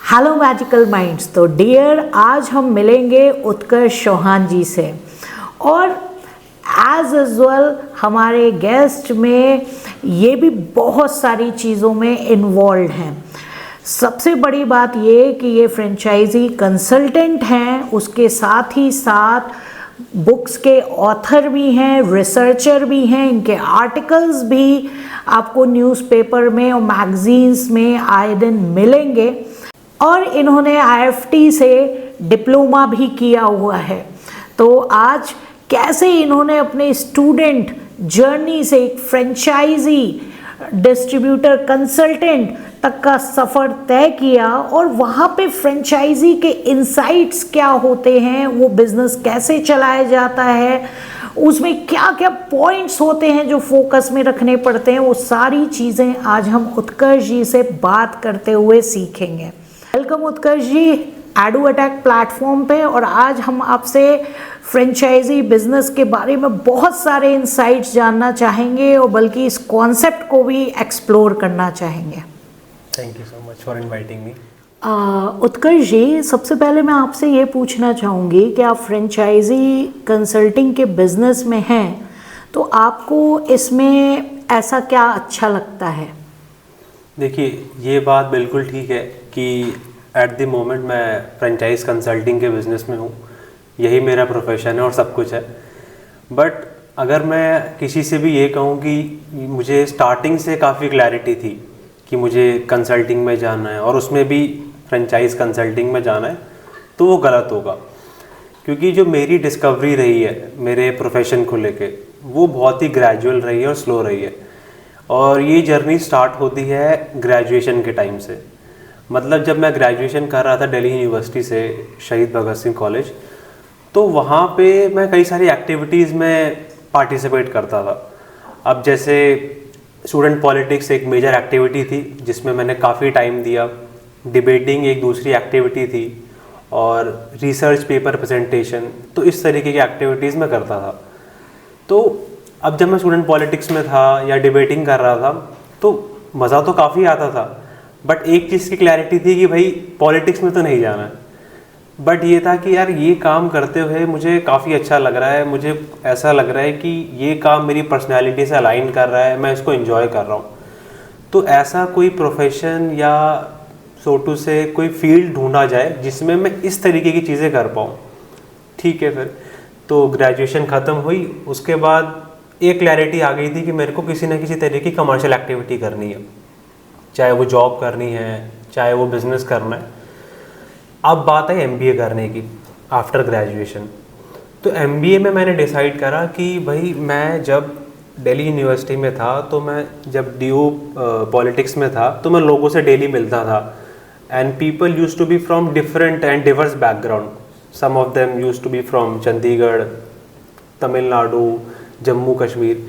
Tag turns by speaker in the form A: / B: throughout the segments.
A: Hello magical minds. तो dear, आज हम मिलेंगे उत्कर्ष चौहान जी से और एज यूजुअल हमारे गेस्ट में ये भी बहुत सारी चीज़ों में इन्वॉल्व हैं। सबसे बड़ी बात ये कि ये फ्रेंचाइजी कंसल्टेंट हैं, उसके साथ ही साथ बुक्स के ऑथर भी हैं, रिसर्चर भी हैं। इनके आर्टिकल्स भी आपको न्यूज़पेपर में और मैगजीन्स में आए दिन मिलेंगे और इन्होंने आईएफटी से डिप्लोमा भी किया हुआ है। तो आज कैसे इन्होंने अपने स्टूडेंट जर्नी से एक फ्रेंचाइजी डिस्ट्रीब्यूटर कंसल्टेंट तक का सफ़र तय किया और वहाँ पे फ्रेंचाइजी के इनसाइट्स क्या होते हैं, वो बिज़नेस कैसे चलाया जाता है, उसमें क्या क्या पॉइंट्स होते हैं जो फोकस में रखने पड़ते हैं, वो सारी चीज़ें आज हम उत्कर्ष जी से बात करते हुए सीखेंगे। वेलकम उत्कर्ष जी एडू अटैक प्लेटफॉर्म पे। और आज हम आपसे फ्रेंचाइजी बिजनेस के बारे में बहुत सारे इंसाइट्स जानना चाहेंगे और बल्कि इस कॉन्सेप्ट को भी एक्सप्लोर करना चाहेंगे।
B: Thank you so much for inviting me.
A: Utkarsh ji, सबसे पहले मैं आपसे ये पूछना चाहूँगी कि आप फ्रेंचाइजी कंसल्टिंग के बिजनेस में हैं, तो आपको इसमें ऐसा क्या अच्छा लगता है?
B: देखिए, ये बात बिल्कुल ठीक है कि एट द मोमेंट मैं फ्रेंचाइज कंसल्टिंग के बिज़नेस में हूँ, यही मेरा प्रोफेशन है और सब कुछ है। बट अगर मैं किसी से भी ये कहूँ कि मुझे स्टार्टिंग से काफ़ी क्लैरिटी थी कि मुझे कंसल्टिंग में जाना है और उसमें भी फ्रेंचाइज कंसल्टिंग में जाना है, तो वो गलत होगा। क्योंकि जो मेरी डिस्कवरी रही है मेरे प्रोफेशन को लेके, वो बहुत ही ग्रेजुअल रही है और स्लो रही है। और ये जर्नी स्टार्ट होती है ग्रेजुएशन के टाइम से। मतलब जब मैं ग्रेजुएशन कर रहा था दिल्ली यूनिवर्सिटी से, शहीद भगत सिंह कॉलेज, तो वहाँ पे मैं कई सारी एक्टिविटीज़ में पार्टिसिपेट करता था। अब जैसे स्टूडेंट पॉलिटिक्स एक मेजर एक्टिविटी थी जिसमें मैंने काफ़ी टाइम दिया, डिबेटिंग एक दूसरी एक्टिविटी थी, और रिसर्च पेपर प्रेजेंटेशन, तो इस तरीके की एक्टिविटीज़ मैं करता था। तो अब जब मैं स्टूडेंट पॉलिटिक्स में था या डिबेटिंग कर रहा था तो मज़ा तो काफ़ी आता था, बट एक चीज़ की क्लैरिटी थी कि भाई पॉलिटिक्स में तो नहीं जाना है। बट ये था कि यार ये काम करते हुए मुझे काफ़ी अच्छा लग रहा है, मुझे ऐसा लग रहा है कि ये काम मेरी पर्सनैलिटी से अलाइन कर रहा है, मैं इसको एंजॉय कर रहा हूँ। तो ऐसा कोई प्रोफेशन या सोटू से कोई फील्ड ढूंढा जाए जिसमें मैं इस तरीके की चीज़ें कर पाऊँ। ठीक है, फिर तो ग्रेजुएशन ख़त्म हुई, उसके बाद एक क्लैरिटी आ गई थी कि मेरे को किसी न किसी तरीके की कमर्शियल एक्टिविटी करनी है, चाहे वो जॉब करनी है, चाहे वो बिज़नेस करना है। अब बात है एमबीए करने की आफ्टर ग्रेजुएशन। तो एमबीए में मैंने डिसाइड करा कि भाई मैं जब दिल्ली यूनिवर्सिटी में था, तो मैं जब डीयू पॉलिटिक्स में था, तो मैं लोगों से डेली मिलता था, and people used to be from different and diverse background. Some of them used to be from Chandigarh, Tamil Nadu, Jammu Kashmir.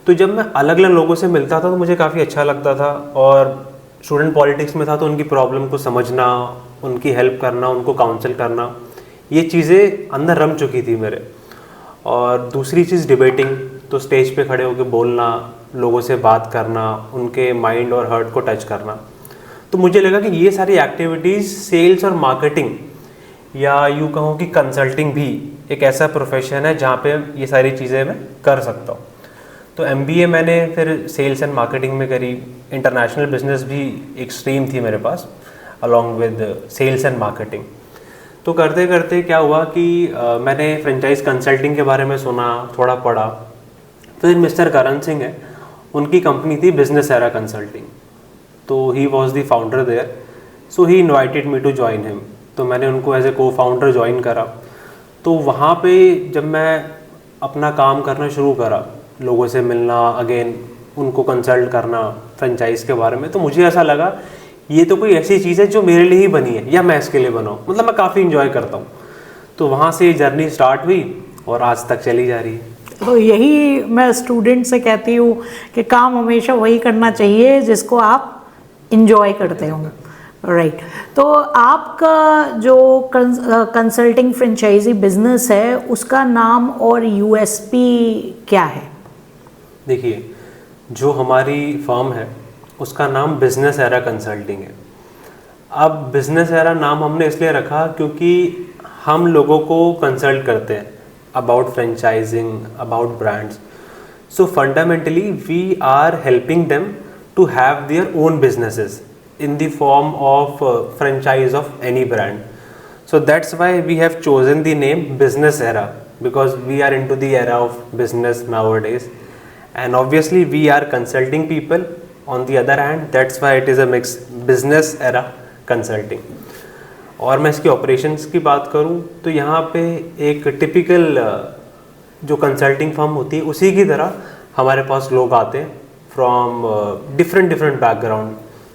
B: तो जब मैं अलग अलग लोगों से मिलता था तो मुझे काफ़ी अच्छा लगता था, और स्टूडेंट पॉलिटिक्स में था तो उनकी प्रॉब्लम को समझना, उनकी हेल्प करना, उनको काउंसिल करना, ये चीज़ें अंदर रम चुकी थी मेरे। और दूसरी चीज़ डिबेटिंग, तो स्टेज पे खड़े होकर बोलना, लोगों से बात करना, उनके माइंड और हार्ट को टच करना। तो मुझे लगा कि ये सारी एक्टिविटीज़, सेल्स और मार्केटिंग, या यूँ कहूँ कि कंसल्टिंग भी एक ऐसा प्रोफेशन है जहाँ पे ये सारी चीज़ें मैं कर सकता हूँ। तो एमबीए मैंने फिर सेल्स एंड मार्केटिंग में करी। इंटरनेशनल बिजनेस भी एक स्ट्रीम थी मेरे पास along with sales and marketing. तो करते करते क्या हुआ कि मैंने फ्रेंचाइज कंसल्टिंग के बारे में सुना, थोड़ा पढ़ा। फिर मिस्टर करण सिंह है, उनकी कंपनी थी बिजनेस एरा कंसल्टिंग, तो he was the founder there, so he invited me to join him. तो मैंने उनको एज ए को फाउंडर ज्वाइन करा। तो वहाँ पे जब मैं अपना काम करना शुरू करा, लोगों से मिलना, अगेन उनको कंसल्ट करना फ्रेंचाइज के बारे में, तो मुझे ऐसा लगा ये तो कोई ऐसी चीज़ है जो मेरे लिए ही बनी है या मैं इसके लिए बनाऊँ, मतलब मैं काफ़ी इंजॉय करता हूँ। तो वहाँ से जर्नी स्टार्ट हुई और आज तक चली जा रही है।
A: तो यही मैं स्टूडेंट से कहती हूँ कि काम हमेशा वही करना चाहिए जिसको आप इंजॉय करते हो। राइट। तो आपका जो कंसल्टिंग फ्रेंचाइजी बिजनेस है, उसका नाम और यूएसपी क्या है?
B: देखिए, जो हमारी फर्म है उसका नाम बिजनेस एरा कंसल्टिंग है। अब बिजनेस एरा नाम हमने इसलिए रखा क्योंकि हम लोगों को कंसल्ट करते हैं about franchising, about brands. So fundamentally we are helping them to have their own businesses in the form of franchise of any brand. So that's why we have chosen the name Business Era, because we are into the era of business nowadays, and obviously we are consulting people on the other hand. That's why it is a mix Business Era Consulting. और मैं इसकी operations की बात करूं तो यहाँ पे एक टिपिकल जो कंसल्टिंग फर्म होती है उसी की तरह हमारे पास लोग आते हैं from different background.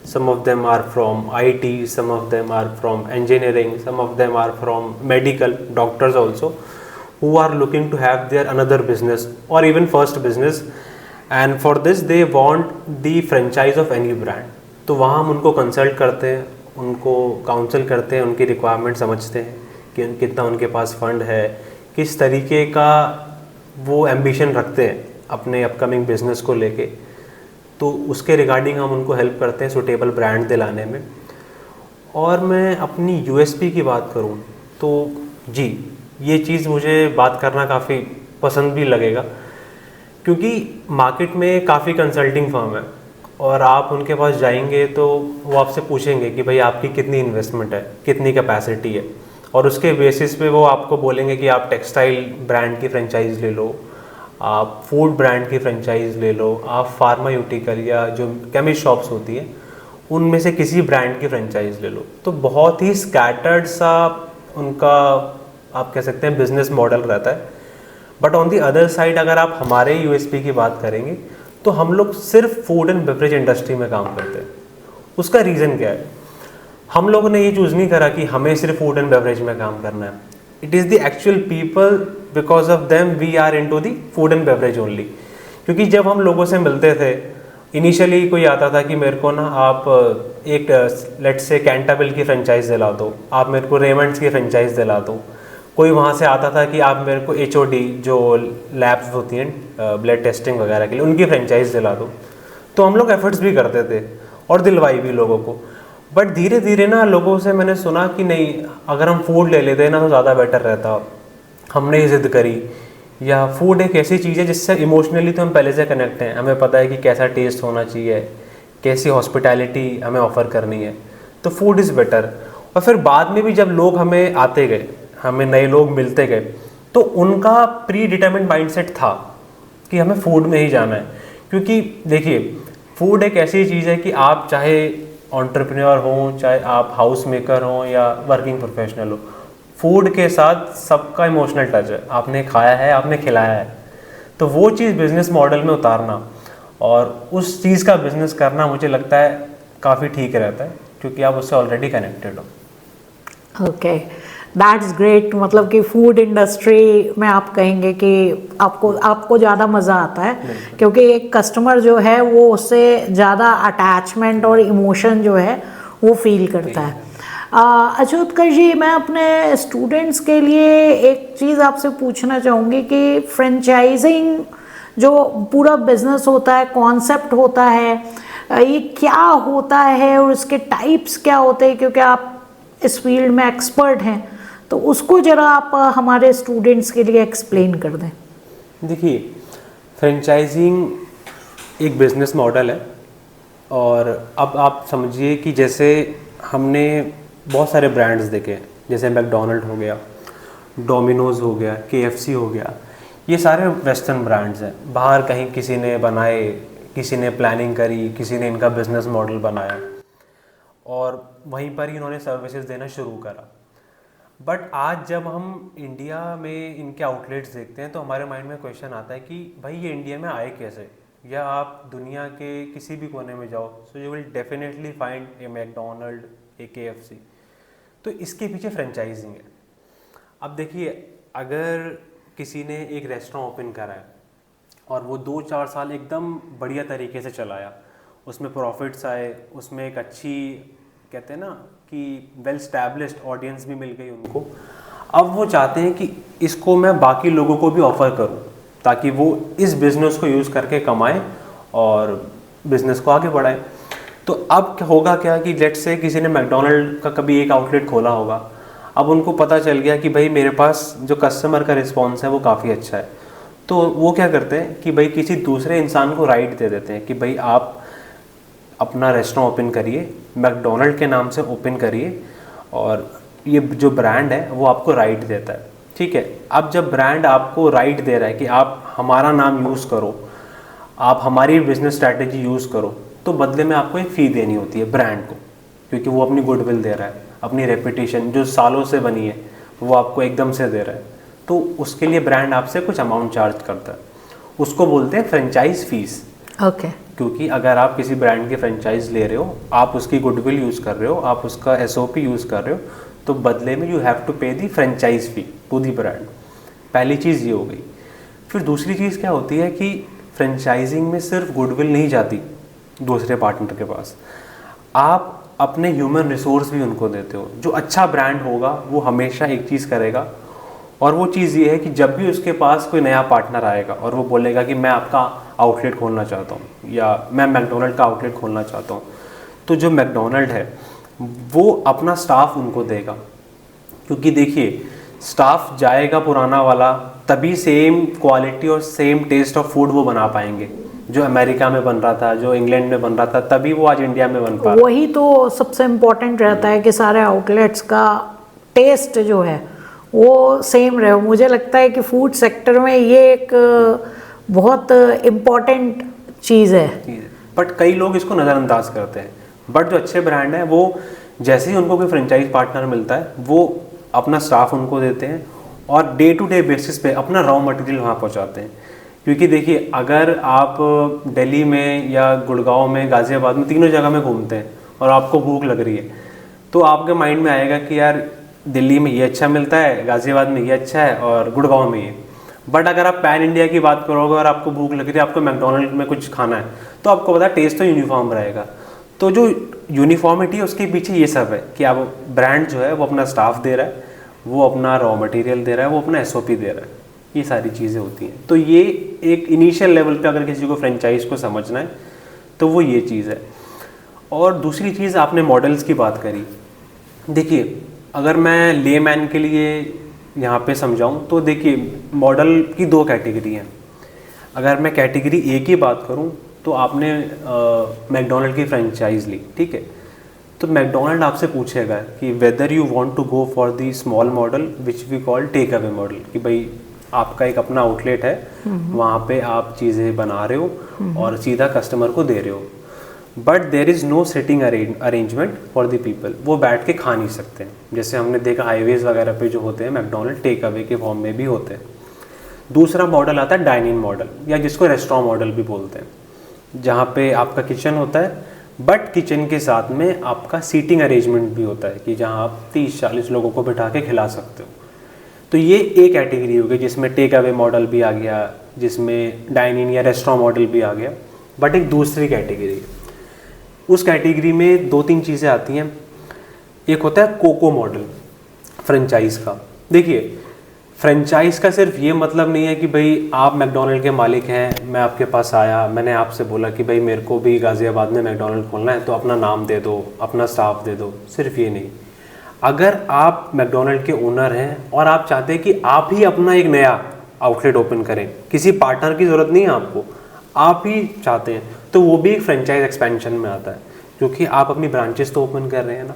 B: Some of them are from IT, some of them are from engineering, some of them are from medical, doctors also, who are looking to have their another business or even first business, and for this they want the franchise of any brand. तो वहाँ हम उनको consult करते हैं, उनको counsel करते हैं, उनकी रिक्वायरमेंट समझते हैं कि कितना उनके पास फंड है, किस तरीके का वो एम्बिशन रखते हैं अपने अपकमिंग बिजनेस को लेके. तो उसके रिगार्डिंग हम उनको हेल्प करते हैं सुटेबल ब्रांड दिलाने में. और मैं अपनी यूएसपी की बात करूं तो जी ये चीज़ मुझे बात करना काफ़ी पसंद भी लगेगा क्योंकि मार्केट में काफ़ी कंसल्टिंग फर्म है और आप उनके पास जाएंगे तो वो आपसे पूछेंगे कि भाई आपकी कितनी इन्वेस्टमेंट है, कितनी कैपेसिटी है, और उसके बेसिस पे वो आपको बोलेंगे कि आप टेक्सटाइल ब्रांड की फ्रेंचाइज ले लो, आप फूड ब्रांड की फ्रेंचाइज ले लो, आप फार्मास्यूटिकल या जो केमिस्ट शॉप्स होती है उनमें से किसी ब्रांड की फ्रेंचाइज ले लो. तो बहुत ही स्कैटर्ड सा उनका आप कह सकते हैं बिजनेस मॉडल रहता है. But on the other side अगर आप हमारे यूएसपी की बात करेंगे तो हम लोग सिर्फ फूड एंड बेवरेज इंडस्ट्री में काम करते हैं. उसका रीज़न क्या है? हम लोगों ने ये चूज़ नहीं करा कि हमें सिर्फ फूड एंड बेवरेज में काम करना है. It is the actual people, because of them we are into the food and beverage only. क्योंकि जब हम लोगों से मिलते थे इनिशियली कोई आता था कि मेरे को ना आप एक लेट्स से कैंटाबिल की फ्रेंचाइज दिला दो, आप मेरे को रेमंड्स की फ्रेंचाइज दिला दो. कोई वहाँ से आता था कि आप मेरे को HOD जो लैब्स होती हैं ब्लड टेस्टिंग वगैरह के लिए उनकी फ्रेंचाइज दिला दो. तो हम लोग एफर्ट्स भी करते थे और दिलवाई भी लोगों को. बट धीरे धीरे ना लोगों से मैंने सुना कि नहीं, अगर हम फूड ले लेते ना तो ज़्यादा बेटर रहता. हमने ज़िद करी. या फूड एक ऐसी चीज़ है जिससे इमोशनली तो हम पहले से कनेक्ट हैं, हमें पता है कि कैसा टेस्ट होना चाहिए, कैसी हॉस्पिटैलिटी हमें ऑफ़र करनी है, तो फूड इज़ बेटर. और फिर बाद में भी जब लोग हमें आते गए, हमें नए लोग मिलते गए, तो उनका प्री डिटरमिन्ड माइंडसेट था कि हमें फूड में ही जाना है. क्योंकि देखिए फूड एक ऐसी चीज़ है कि आप चाहे एंटरप्रेन्योर हो, चाहे आप हाउस मेकर हो या वर्किंग प्रोफेशनल हो, फूड के साथ सबका इमोशनल टच है. आपने खाया है, आपने खिलाया है, तो वो चीज़ बिजनेस मॉडल में उतारना और उस चीज़ का बिजनेस करना मुझे लगता है काफ़ी ठीक रहता है क्योंकि आप उससे ऑलरेडी कनेक्टेड हो.
A: Okay, that's great. मतलब कि फूड इंडस्ट्री में आप कहेंगे कि आपको ज़्यादा मज़ा आता है क्योंकि एक कस्टमर जो है वो उससे ज़्यादा अटैचमेंट और इमोशन जो है वो फील करता है. अच्छा उत्कर्ष जी, मैं अपने स्टूडेंट्स के लिए एक चीज़ आपसे पूछना चाहूँगी कि फ्रेंचाइजिंग जो पूरा बिजनेस होता है, कॉन्सेप्ट होता है, ये क्या होता है और इसके टाइप्स क्या होते हैं, क्योंकि आप इस फील्ड में एक्सपर्ट हैं, तो उसको ज़रा आप हमारे स्टूडेंट्स के लिए एक्सप्लेन कर दें.
B: देखिए फ्रेंचाइजिंग एक बिज़नेस मॉडल है और अब आप समझिए कि जैसे हमने बहुत सारे ब्रांड्स देखे, जैसे मैकडोनल्ड हो गया, डोमिनोज़ हो गया, KFC हो गया, ये सारे वेस्टर्न ब्रांड्स हैं. बाहर कहीं किसी ने बनाए, किसी ने प्लानिंग करी, किसी ने इनका बिजनेस मॉडल बनाया और वहीं पर ही इन्होंने सर्विसेज देना शुरू करा. बट आज जब हम इंडिया में इनके आउटलेट्स देखते हैं तो हमारे माइंड में क्वेश्चन आता है कि भाई ये इंडिया में आए कैसे. या आप दुनिया के किसी भी कोने में जाओ, so you will definitely find A McDonald, A KFC. तो इसके पीछे फ्रेंचाइजिंग है. अब देखिए अगर किसी ने एक रेस्टोरेंट ओपन करा है और वो 2-4 साल एकदम बढ़िया तरीके से चलाया, उसमें प्रॉफिट्स आए, उसमें एक अच्छी कहते हैं ना कि वेल स्टैब्लिश्ड ऑडियंस भी मिल गई उनको. अब वो चाहते हैं कि इसको मैं बाकी लोगों को भी ऑफ़र करूं ताकि वो इस बिज़नेस को यूज़ करके कमाएं और बिज़नेस को आगे बढ़ाएं. तो अब होगा क्या कि लेट्स से किसी ने मैकडोनल्ड का कभी एक आउटलेट खोला होगा, अब उनको पता चल गया कि भाई मेरे पास जो कस्टमर का रिस्पॉन्स है वो काफ़ी अच्छा है, तो वो क्या करते हैं कि भाई किसी दूसरे इंसान को राइट दे देते हैं कि भाई आप अपना रेस्टोरेंट ओपन करिए, मैकडोनल्ड के नाम से ओपन करिए, और ये जो ब्रांड है वो आपको राइट देता है, ठीक है। अब जब ब्रांड आपको राइट दे रहा है कि आप हमारा नाम यूज़ करो, आप हमारी बिजनेस स्ट्रैटेजी यूज़ करो, तो बदले में आपको एक फ़ी देनी होती है ब्रांड को, क्योंकि वो अपनी गुडविल दे रहा है, अपनी रेपुटेशन जो सालों से बनी है वो आपको एकदम से दे रहा है, तो उसके लिए ब्रांड आपसे कुछ अमाउंट चार्ज करता है, उसको बोलते हैं फ्रेंचाइज फीस।
A: ओके।
B: क्योंकि अगर आप किसी ब्रांड की फ्रेंचाइज ले रहे हो, आप उसकी गुडविल यूज़ कर रहे हो, आप उसका SOP यूज़ कर रहे हो, तो बदले में you have to pay the franchise fee to the brand. पहली चीज़ ये हो गई। फिर दूसरी चीज़ क्या होती है कि फ्रेंचाइजिंग में सिर्फ गुडविल नहीं जाती दूसरे पार्टनर के पास, आप अपने ह्यूमन रिसोर्स भी उनको देते हो। जो अच्छा ब्रांड होगा वो हमेशा एक चीज़ करेगा, और वो चीज़ ये है कि जब भी उसके पास कोई नया पार्टनर आएगा और वो बोलेगा कि मैं आपका आउटलेट खोलना चाहता हूँ या मैं मैकडोनल्ड का आउटलेट खोलना चाहता हूँ, तो जो मैकडोनल्ड है वो अपना स्टाफ उनको देगा। क्योंकि देखिए, स्टाफ जाएगा पुराना वाला, तभी सेम क्वालिटी और सेम टेस्ट ऑफ फूड वो बना पाएंगे। जो अमेरिका में बन रहा था, जो इंग्लैंड में बन रहा था, तभी वो आज इंडिया में बन पा रहा है।
A: वही तो सबसे इम्पोर्टेंट रहता है कि सारे आउटलेट्स का टेस्ट जो है वो सेम रहे। मुझे लगता है कि फूड सेक्टर में ये एक बहुत इम्पोर्टेंट चीज़ है।
B: बट कई लोग इसको नज़रअंदाज करते हैं। बट जो अच्छे ब्रांड हैं वो जैसे ही उनको कोई फ्रेंचाइज पार्टनर मिलता है, वो अपना स्टाफ उनको देते हैं और डे टू डे बेसिस पे अपना रॉ मटेरियल वहाँ पहुँचाते हैं। क्योंकि देखिए, अगर आप दिल्ली में या गुड़गांव में, गाज़ियाबाद में, तीनों जगह में घूमते हैं और आपको भूख लग रही है, तो आपके माइंड में आएगा कि यार दिल्ली में ये अच्छा मिलता है, गाज़ियाबाद में ये अच्छा है और गुड़गांव में ये। बट अगर आप पैन इंडिया की बात करोगे और आपको भूख लग रही है, आपको मैकडोनल्ड में कुछ खाना है, तो आपको पता है टेस्ट तो यूनिफॉर्म रहेगा। तो जो यूनिफॉर्मिटी है उसके पीछे ये सब है कि आप ब्रांड जो है वो अपना स्टाफ दे रहा है, वो अपना रॉ मटेरियल दे रहा है, वो अपना SOP दे रहा है, ये सारी चीज़ें होती हैं। तो ये एक इनिशियल लेवल पे अगर किसी को फ्रेंचाइज को समझना है तो वो ये चीज़ है। और दूसरी चीज़, आपने मॉडल्स की बात करी। देखिए, अगर मैं लेमैन के लिए यहाँ पे समझाऊँ तो देखिए, मॉडल की 2 कैटेगरी हैं। अगर मैं कैटेगरी A की बात करूँ तो आपने मैकडोनल्ड की फ्रेंचाइज ली, ठीक है, तो मैकडोनल्ड आपसे पूछेगा कि whether you want to go for the small model which we call take away model, कि भाई आपका एक अपना आउटलेट है, वहाँ पे आप चीज़ें बना रहे हो और सीधा कस्टमर को दे रहे हो, but there is no sitting arrangement for the people, वो बैठ के खा नहीं सकते। जैसे हमने देखा हाईवेज़ वगैरह पे जो होते हैं मैकडोनल्ड टेक अवे के फॉर्म में भी होते हैं। दूसरा मॉडल आता है डाइनिंग मॉडल, या जिसको रेस्टोरेंट मॉडल भी बोलते हैं, जहाँ पे आपका किचन होता है, बट किचन के साथ में आपका सीटिंग अरेंजमेंट भी होता है कि जहाँ आप 30-40 लोगों को बिठा के खिला सकते हो। तो ये एक कैटेगरी हो गई जिसमें टेक अवे मॉडल भी आ गया, जिसमें डाइनिंग या रेस्टोरेंट मॉडल भी आ गया। बट एक दूसरी कैटेगरी है, उस कैटेगरी में 2-3 चीज़ें आती हैं। एक होता है कोको मॉडल फ्रेंचाइज का। देखिए, फ्रेंचाइज का सिर्फ ये मतलब नहीं है कि भाई आप मैकडोनल्ड के मालिक हैं, मैं आपके पास आया, मैंने आपसे बोला कि भाई मेरे को भी गाज़ियाबाद में मैकडोनल्ड खोलना है, तो अपना नाम दे दो, अपना स्टाफ दे दो। सिर्फ ये नहीं, अगर आप मैकडोनल्ड के ओनर हैं और आप चाहते हैं कि आप ही अपना एक नया आउटलेट ओपन करें, किसी पार्टनर की ज़रूरत नहीं है आपको, आप ही चाहते हैं, तो वो भी एक फ्रेंचाइज एक्सपेंशन में आता है, क्योंकि आप अपनी ब्रांचेस तो ओपन कर रहे हैं ना।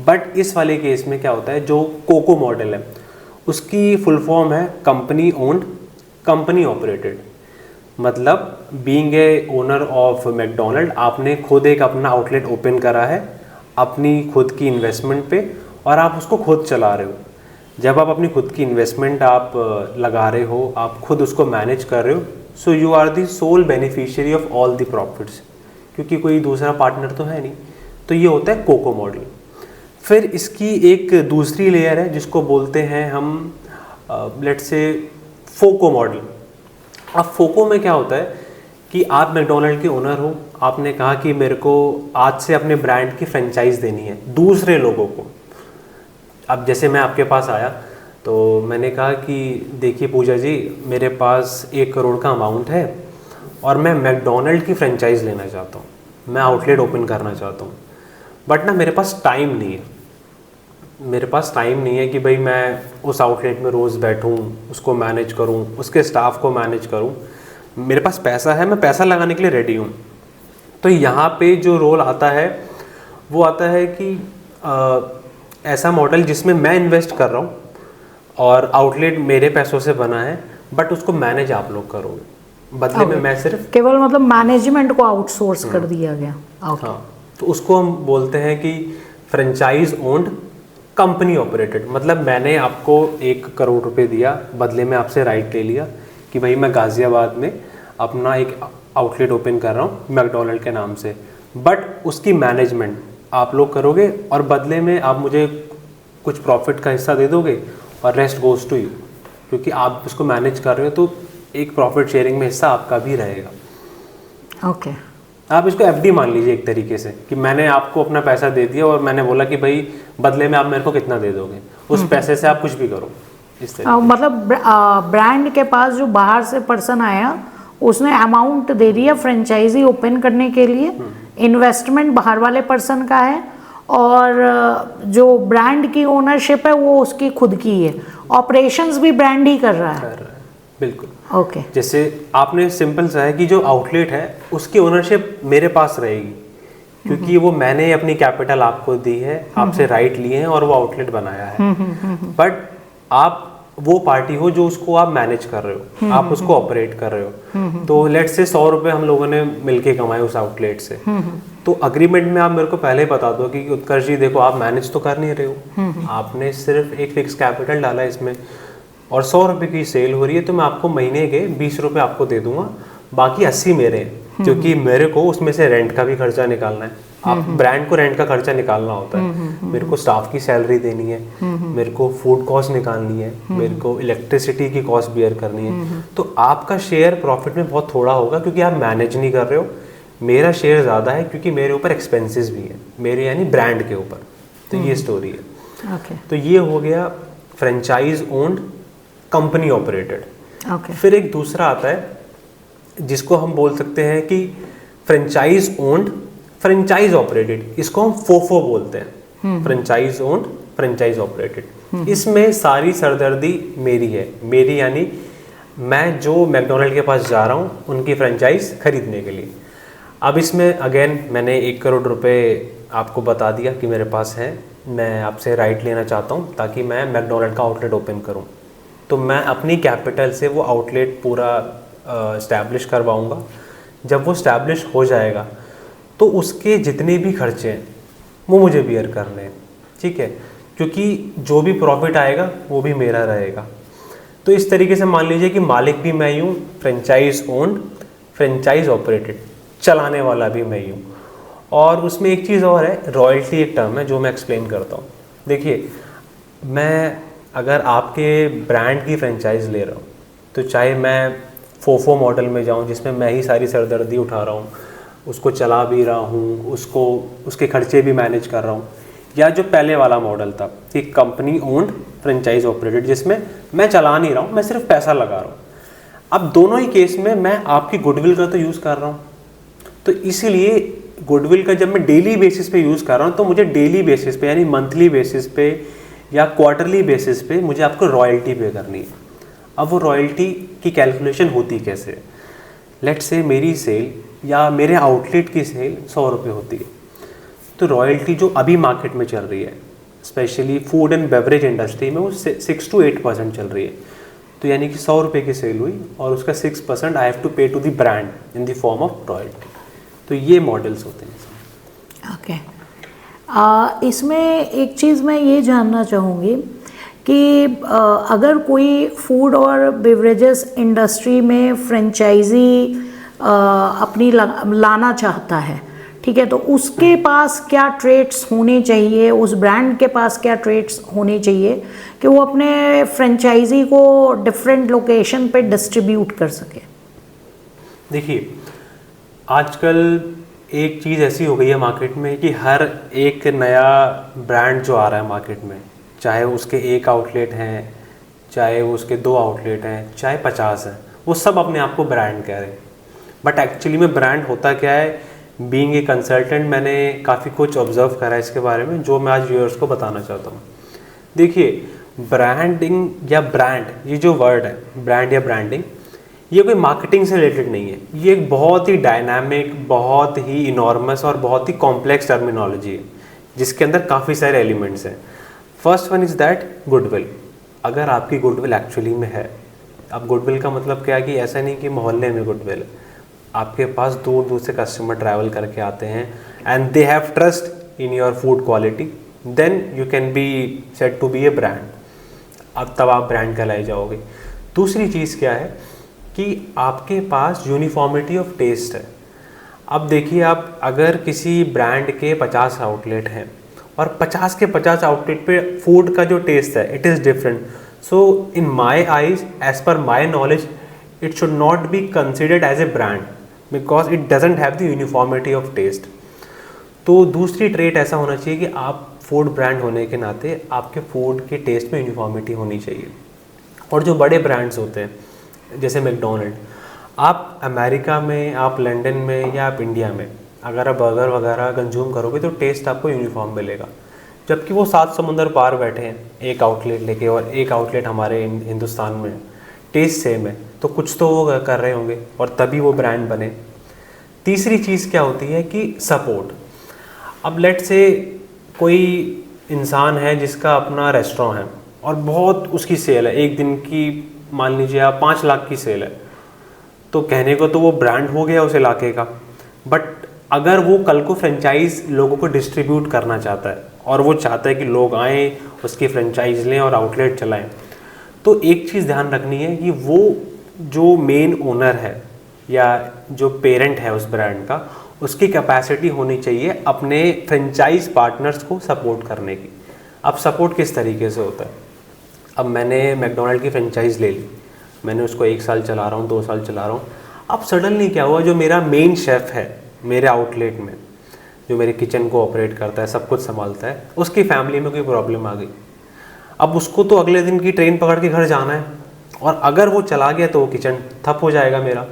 B: बट इस वाले केस में क्या होता है, जो कोको मॉडल है उसकी फुल फॉर्म है कंपनी ओन्ड कंपनी ऑपरेटेड। मतलब being a owner of McDonald, आपने खुद एक अपना आउटलेट ओपन करा है अपनी खुद की इन्वेस्टमेंट पे, और आप उसको खुद चला रहे हो। जब आप अपनी खुद की इन्वेस्टमेंट आप लगा रहे हो, आप खुद उसको मैनेज कर रहे हो, so you are the sole beneficiary of all the profits, क्योंकि कोई दूसरा पार्टनर तो है नहीं। तो ये होता है कोको मॉडल। फिर इसकी एक दूसरी लेयर है जिसको बोलते हैं हम लेट्स से फोको मॉडल। अब फोको में क्या होता है कि आप मैकडोनल्ड के ओनर हो, आपने कहा कि मेरे को आज से अपने ब्रांड की फ्रेंचाइज देनी है दूसरे लोगों को। अब जैसे मैं आपके पास आया तो मैंने कहा कि देखिए पूजा जी, मेरे पास 1 करोड़ का अमाउंट है और मैं मैकडोनल्ड की फ्रेंचाइज लेना चाहता हूँ। मैं आउटलेट ओपन करना चाहता हूँ, बट ना मेरे पास टाइम नहीं है। मेरे पास टाइम नहीं है कि भाई मैं उस आउटलेट में रोज़ बैठूँ, उसको मैनेज करूँ, उसके स्टाफ को मैनेज करूँ। मेरे पास पैसा है, मैं पैसा लगाने के लिए रेडी हूँ। तो यहाँ पे जो रोल आता है वो आता है कि ऐसा मॉडल जिसमें मैं इन्वेस्ट कर रहा हूँ और आउटलेट मेरे पैसों से बना है, बट उसको मैनेज आप लोग करोगे, बदले में मैं सिर्फ
A: केवल मतलब मैनेजमेंट को आउटसोर्स कर दिया गया।
B: हाँ, तो उसको हम बोलते हैं कि फ्रेंचाइज ओन्ड कंपनी ऑपरेटेड। मतलब मैंने आपको 1 करोड़ रुपए दिया, बदले में आपसे राइट ले लिया कि भाई मैं गाज़ियाबाद में अपना एक आउटलेट ओपन कर रहा हूँ मैकडोनल्ड के नाम से, बट उसकी मैनेजमेंट आप लोग करोगे और बदले में आप मुझे कुछ प्रॉफिट का हिस्सा दे दोगे और रेस्ट गोज़ टू यू, क्योंकि आप उसको मैनेज कर रहे हो तो एक प्रॉफिट शेयरिंग में हिस्सा आपका भी रहेगा।
A: ओके
B: आप इसको एफडी मान लीजिए एक तरीके से, कि मैंने आपको अपना पैसा दे दिया और मैंने बोला कि भाई बदले में आप मेरे को कितना दे दोगे, उस पैसे से आप कुछ भी करो, इस तरीके।
A: मतलब ब्रांड के पास जो बाहर से पर्सन आया उसने अमाउंट दे दिया फ्रेंचाइजी ओपन करने के लिए, इन्वेस्टमेंट बाहर वाले पर्सन का है और जो ब्रांड की ओनरशिप है वो उसकी खुद की है, ऑपरेशंस भी ब्रांड ही कर रहा है।
B: बिल्कुल
A: ओके
B: जैसे आपने सिंपल सा है कि जो आउटलेट है उसकी ओनरशिप मेरे पास रहेगी, क्योंकि वो मैंने अपनी कैपिटल आपको दी है, आपसे राइट लिए हैं और वो आउटलेट बनाया है। बट आप वो पार्टी हो जो उसको आप मैनेज कर रहे हो, आप उसको ऑपरेट कर रहे हो। तो लेट से 100 रुपए हम लोगों ने मिलके कमाए उस आउटलेट से, तो अग्रीमेंट में आप मेरे को पहले ही बता दो कि उत्कर्ष जी देखो आप मैनेज तो कर नहीं रहे हो, आपने सिर्फ एक फिक्स कैपिटल डाला है इसमें और 100 रुपए की सेल हो रही है, तो मैं आपको महीने के 20 रुपए आपको दे दूंगा, बाकी 80 मेरे हैं, क्योंकि मेरे को उसमें से रेंट का भी खर्चा निकालना है। आप ब्रांड को रेंट का खर्चा निकालना होता है, मेरे को स्टाफ की सैलरी देनी है, मेरे को फूड कॉस्ट निकालनी है, मेरे को इलेक्ट्रिसिटी की कॉस्ट बियर करनी है। तो आपका शेयर प्रॉफिट में बहुत थोड़ा होगा क्योंकि आप मैनेज नहीं कर रहे हो, मेरा शेयर ज़्यादा है क्योंकि मेरे ऊपर एक्सपेंसेस भी है, मेरे यानी ब्रांड के ऊपर। तो ये स्टोरी है। तो ये हो गया फ्रेंचाइज ओन्ड कंपनी ऑपरेटेड। फिर एक दूसरा आता है जिसको हम बोल सकते हैं कि फ्रेंचाइज ओन्ड फ्रेंचाइज ऑपरेटेड, इसको हम फोफो बोलते हैं, फ्रेंचाइज ओन्ड फ्रेंचाइज ऑपरेटेड। इसमें सारी सरदर्दी मेरी है, मेरी यानी मैं जो मैकडोनल्ड के पास जा रहा हूँ उनकी फ्रेंचाइज खरीदने के लिए। अब इसमें अगेन मैंने 1 करोड़ रुपए आपको बता दिया कि मेरे पास है, मैं आपसे राइट लेना चाहता हूँ ताकि मैं मैकडोनल्ड का आउटलेट ओपन करूँ। तो मैं अपनी कैपिटल से वो आउटलेट पूरा इस्टेब्लिश करवाऊँगा। जब वो इस्टेब्लिश हो जाएगा तो उसके जितने भी खर्चे हैं वो मुझे बियर करने हैं, ठीक है, क्योंकि जो भी प्रॉफिट आएगा वो भी मेरा रहेगा। तो इस तरीके से मान लीजिए कि मालिक भी मैं ही हूँ, फ्रेंचाइज ओन्ड फ्रेंचाइज ऑपरेटेड, चलाने वाला भी मैं ही हूँ। और उसमें एक चीज़ और है, रॉयल्टी एक टर्म है जो मैं एक्सप्लेन करता हूँ। देखिए, मैं अगर आपके ब्रांड की फ्रेंचाइज ले रहा हूँ तो चाहे मैं फोफो मॉडल में जाऊँ जिसमें मैं ही सारी सरदर्दी उठा रहा हूँ, उसको चला भी रहा हूँ, उसको उसके खर्चे भी मैनेज कर रहा हूँ, या जो पहले वाला मॉडल था कि कंपनी ओन्ड फ्रेंचाइज ऑपरेटेड जिसमें मैं चला नहीं रहा हूँ, मैं सिर्फ पैसा लगा रहा हूँ। अब दोनों ही केस में मैं आपकी गुडविल का तो यूज़ कर रहा हूँ, तो इसीलिए गुडविल का जब मैं डेली बेसिस पे यूज़ कर रहा हूँ तो मुझे डेली बेसिस पे यानी मंथली बेसिस पे या क्वार्टरली बेसिस पे मुझे आपको रॉयल्टी पे करनी है। अब वो रॉयल्टी की कैलकुलेशन होती कैसे? लेट्स से मेरी सेल या मेरे आउटलेट की सेल 100 रुपये होती है, तो रॉयल्टी जो अभी मार्केट में चल रही है specially food and beverage industry में वो 6 to 8% चल रही है। तो यानी कि 100 रुपये की सेल हुई और उसका 6% I have to pay to the brand in the form of royalty. तो ये मॉडल्स होते हैं।
A: ओके इसमें एक चीज़ मैं ये जानना चाहूँगी कि अगर कोई फूड और बेवरेजेस इंडस्ट्री में फ्रेंचाइजी अपनी लाना चाहता है, ठीक है, तो उसके पास क्या ट्रेड्स होने चाहिए, उस ब्रांड के पास क्या ट्रेड्स होने चाहिए कि वो अपने फ्रेंचाइजी को डिफरेंट लोकेशन पे डिस्ट्रीब्यूट कर सके?
B: देखिए, आजकल एक चीज़ ऐसी हो गई है मार्केट में कि हर एक नया ब्रांड जो आ रहा है मार्केट में, चाहे उसके 1 आउटलेट हैं, चाहे उसके 2 आउटलेट हैं, चाहे 50 हैं, वो सब अपने आप को ब्रांड कह रहे हैं। बट एक्चुअली में ब्रांड होता क्या है? बीइंग ए कंसल्टेंट मैंने काफ़ी कुछ ऑब्जर्व करा है इसके बारे में, जो मैं आज व्यूअर्स को बताना चाहता हूँ। देखिए, ब्रांडिंग या ब्रांड, ये जो वर्ड है ब्रांड या ब्रांडिंग, ये कोई मार्केटिंग से रिलेटेड नहीं है। ये एक बहुत ही डायनामिक, बहुत ही इनॉर्मस और बहुत ही कॉम्प्लेक्स टर्मिनोलॉजी है, जिसके अंदर काफ़ी सारे एलिमेंट्स हैं। First one is that goodwill. अगर आपकी गुडविल एक्चुअली में है, अब गुडविल का मतलब क्या है कि ऐसा नहीं कि मोहल्ले में गुडविल है, आपके पास दूर दूर से कस्टमर ट्रैवल करके आते हैं and they have trust in your food quality, then you can be said to be a brand. अब तब आप ब्रांड कहलाए जाओगे। दूसरी चीज़ क्या है कि आपके पास यूनिफॉर्मिटी ऑफ टेस्ट है। अब देखिए, आप अगर किसी ब्रांड के 50 आउटलेट हैं और 50 के 50 आउटलेट पे फूड का जो टेस्ट है it is different, so in my eyes, as per my knowledge, it should not be considered as a brand because it doesn't have the uniformity of taste. तो दूसरी trait ऐसा होना चाहिए कि आप फूड ब्रांड होने के नाते आपके फूड के टेस्ट में यूनिफॉर्मिटी होनी चाहिए। और जो बड़े ब्रांड्स होते हैं जैसे मैकडोनल्ड, आप अमेरिका में, आप लंदन में या आप इंडिया में अगर आप बर्गर वगैरह कंज्यूम करोगे तो टेस्ट आपको यूनिफॉर्म मिलेगा, जबकि वो 7 समुंदर पार बैठे हैं एक आउटलेट लेके और एक आउटलेट हमारे हिंदुस्तान में है, टेस्ट सेम है, तो कुछ तो वो कर रहे होंगे और तभी वो ब्रांड बने। तीसरी चीज़ क्या होती है कि सपोर्ट। अब लेट से कोई इंसान है जिसका अपना रेस्टोरेंट है और बहुत उसकी सेल है, एक दिन की मान लीजिए आप 5 लाख की सेल है, तो कहने को तो वो ब्रांड हो गया उस इलाके का, बट अगर वो कल को फ्रेंचाइज लोगों को डिस्ट्रीब्यूट करना चाहता है और वो चाहता है कि लोग आएँ उसकी फ्रेंचाइज लें और आउटलेट चलाएं, तो एक चीज़ ध्यान रखनी है कि वो जो मेन ओनर है या जो पेरेंट है उस ब्रांड का, उसकी कैपेसिटी होनी चाहिए अपने फ्रेंचाइज पार्टनर्स को सपोर्ट करने की। अब सपोर्ट किस तरीके से होता है? अब मैंने मैकडोनल्ड की फ्रेंचाइज ले ली, मैंने उसको 1 साल चला रहा हूँ, 2 साल चला रहा हूँ। अब सडनली क्या हुआ, जो मेरा मेन शेफ़ है मेरे आउटलेट में, जो मेरे किचन को ऑपरेट करता है, सब कुछ संभालता है, उसकी फैमिली में कोई प्रॉब्लम आ गई। अब उसको तो अगले दिन की ट्रेन पकड़ के घर जाना है और अगर वो चला गया तो वो किचन ठप हो जाएगा मेरा।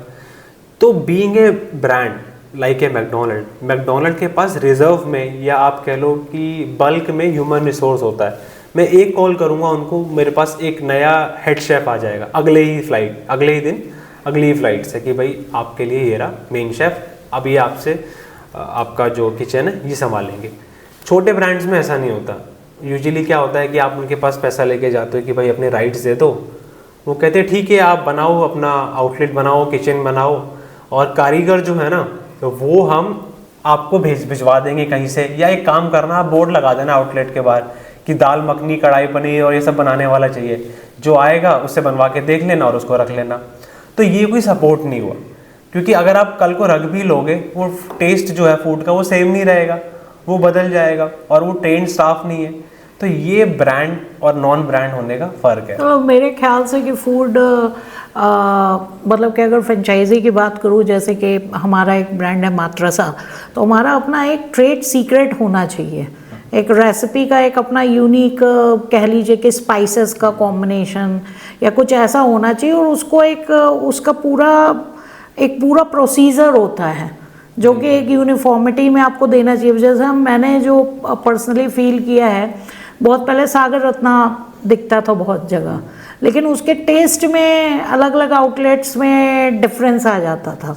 B: तो being a brand like a McDonald के पास रिजर्व में या आप कह लो कि बल्क में ह्यूमन रिसोर्स होता है। मैं एक कॉल करूँगा उनको, मेरे पास एक नया हेड शेफ़ आ जाएगा अगले ही दिन अगली ही फ्लाइट से कि भाई आपके लिए ये रहा मेन शेफ़, अब ये आपसे आपका जो किचन है ये संभालेंगे। छोटे ब्रांड्स में ऐसा नहीं होता। यूजुअली क्या होता है कि आप उनके पास पैसा लेके जाते हो कि भाई अपने राइट्स दे दो, वो कहते हैं ठीक है आप बनाओ, अपना आउटलेट बनाओ, किचन बनाओ, और कारीगर जो है ना तो वो हम आपको भिजवा देंगे कहीं से, या एक काम करना आप बोर्ड लगा देना आउटलेट के बाहर कि दाल मखनी, कढ़ाई पनीर और ये सब बनाने वाला चाहिए, जो आएगा उससे बनवा के देख लेना और उसको रख लेना। तो ये कोई सपोर्ट नहीं हुआ, क्योंकि अगर आप कल को रख भी लोगे वो टेस्ट जो है फूड का वो सेम नहीं रहेगा, वो बदल जाएगा और वो ट्रेंड स्टाफ नहीं है। तो ये ब्रांड और नॉन ब्रांड होने का फ़र्क है।
A: तो मेरे ख्याल से कि फूड मतलब कि अगर फ्रेंचाइजी की बात करूँ, जैसे कि हमारा एक ब्रांड है मात्रसा, तो हमारा अपना एक ट्रेड सीक्रेट होना चाहिए, एक रेसिपी का एक अपना यूनिक कह लीजिए कि स्पाइसेस का कॉम्बिनेशन या कुछ ऐसा होना चाहिए, और उसको एक उसका पूरा प्रोसीजर होता है जो कि एक यूनिफॉर्मिटी में आपको देना चाहिए। जैसे मैंने जो पर्सनली फील किया है, बहुत पहले सागर रत्ना दिखता था बहुत जगह, लेकिन उसके टेस्ट में अलग अलग आउटलेट्स में डिफरेंस आ जाता था।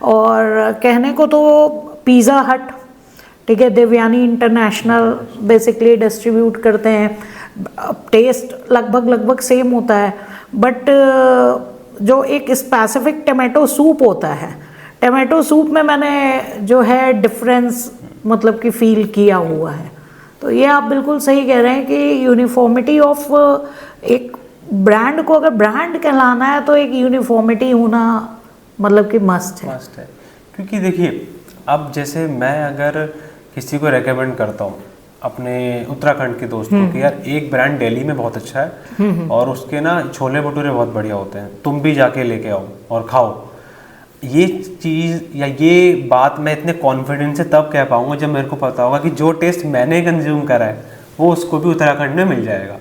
A: और कहने को तो पिज़्ज़ा हट, ठीक है, देवयानी इंटरनेशनल बेसिकली डिस्ट्रीब्यूट करते हैं, टेस्ट लगभग सेम होता है, बट जो एक स्पेसिफिक टमाटो सूप होता है, टमाटो सूप में मैंने जो है डिफरेंस मतलब कि फील किया हुआ है। तो ये आप बिल्कुल सही कह रहे हैं कि यूनिफॉर्मिटी ऑफ एक ब्रांड को, अगर ब्रांड कहलाना है तो एक यूनिफॉर्मिटी होना मतलब कि मस्ट है।
B: क्योंकि देखिए, अब जैसे मैं अगर किसी को रेकमेंड करता हूँ अपने उत्तराखंड के दोस्तों कि यार एक ब्रांड दिल्ली में बहुत अच्छा है और उसके ना छोले भटूरे बहुत बढ़िया होते हैं, तुम भी जाके लेके आओ और खाओ, ये चीज़ या ये बात मैं इतने कॉन्फिडेंस से तब कह पाऊँगा जब मेरे को पता होगा कि जो टेस्ट मैंने कंज्यूम करा है वो उसको भी उत्तराखंड में मिल जाएगा।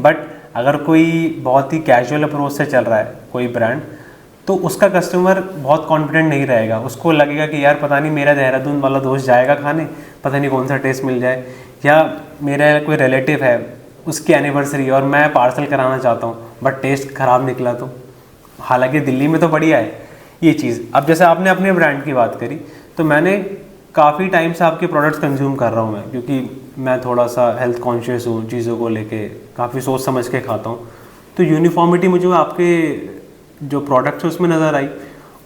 B: बट अगर कोई बहुत ही कैजुअल अप्रोच से चल रहा है कोई ब्रांड, तो उसका कस्टमर बहुत कॉन्फिडेंट नहीं रहेगा, उसको लगेगा कि यार पता नहीं मेरा देहरादून वाला दोस्त जाएगा खाने, पता नहीं कौन सा टेस्ट मिल जाए, या मेरा कोई रिलेटिव है उसकी एनिवर्सरी और मैं पार्सल कराना चाहता हूँ बट टेस्ट ख़राब निकला, तो हालांकि दिल्ली में तो बढ़िया है ये चीज़। अब जैसे आपने अपने ब्रांड की बात करी, तो मैंने काफ़ी टाइम से आपके प्रोडक्ट्स कंज्यूम कर रहा हूँ मैं, क्योंकि मैं थोड़ा सा हेल्थ कॉन्शियस हूँ, चीज़ों को लेके काफ़ी सोच समझ के खाता हूँ। तो यूनिफॉर्मिटी मुझे आपके जो प्रोडक्ट्स है उसमें नज़र आई,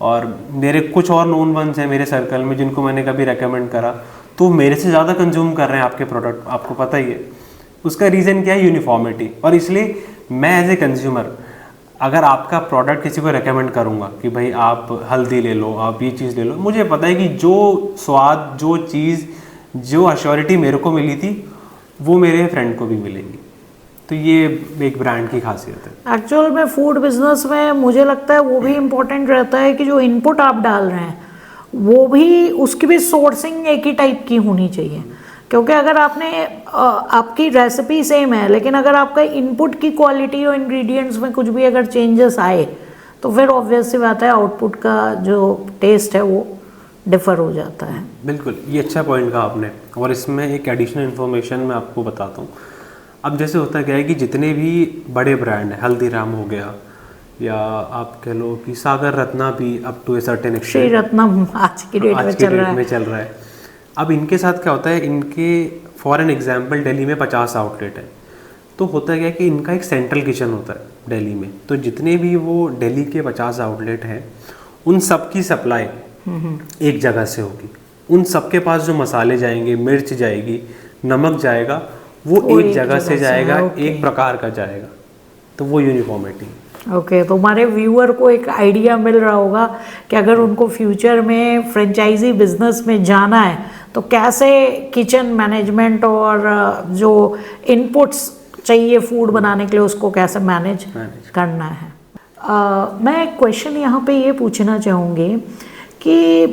B: और मेरे कुछ और नोन वंस हैं मेरे सर्कल में जिनको मैंने कभी रेकमेंड करा, तो मेरे से ज़्यादा कंज्यूम कर रहे हैं आपके प्रोडक्ट, आपको पता ही है। उसका रीज़न क्या है? यूनिफॉर्मिटी। और इसलिए मैं एज ए कंज्यूमर अगर आपका प्रोडक्ट किसी को रेकमेंड करूँगा कि भाई आप हल्दी ले लो, आप ये चीज़ ले लो, मुझे पता है कि जो स्वाद, जो चीज़, जो अश्योरिटी मेरे को मिली थी वो मेरे फ्रेंड को भी मिलेगी। तो ये एक ब्रांड की खासियत है।
A: एक्चुअल में फूड बिजनेस में मुझे लगता है वो भी इम्पोर्टेंट रहता है कि जो इनपुट आप डाल रहे हैं वो भी, उसकी भी सोर्सिंग एक ही टाइप की होनी चाहिए। क्योंकि अगर आपकी रेसिपी सेम है लेकिन अगर आपका इनपुट की क्वालिटी और इंग्रेडिएंट्स में कुछ भी अगर चेंजेस आए तो फिर ऑब्वियस सी बात है आउटपुट का जो टेस्ट है वो डिफर हो जाता है।
B: बिल्कुल, ये अच्छा पॉइंट कहा आपने। और इसमें एक एडिशनल इन्फॉर्मेशन मैं आपको बताता हूँ। अब जैसे होता क्या है कि जितने भी बड़े ब्रांड हैं, हल्दीराम हो गया, या आप कह लो कि सागर रत्ना भी up to a certain extent,
A: Shri Ratnam आज की डेट में चल रहा है।
B: अब इनके साथ क्या होता है, इनके फॉर एन एग्जाम्पल दिल्ली में 50 आउटलेट है, तो होता क्या है कि इनका एक सेंट्रल किचन होता है दिल्ली में। तो जितने भी वो दिल्ली के 50 आउटलेट हैं उन सब की सप्लाई एक जगह से होगी। उन सब के पास जो मसाले जाएंगे, मिर्च जाएगी, नमक जाएगा, वो एक जगह से जाएगा, एक प्रकार का जाएगा। तो वो यूनिफॉर्मिटी।
A: ओके, तो हमारे व्यूअर को एक आइडिया मिल रहा होगा कि अगर उनको फ्यूचर में फ्रेंचाइजी बिजनेस में जाना है तो कैसे किचन मैनेजमेंट और जो इनपुट्स चाहिए फूड बनाने के लिए उसको कैसे मैनेज करना है। मैं एक क्वेश्चन यहाँ पे ये पूछना चाहूँगी कि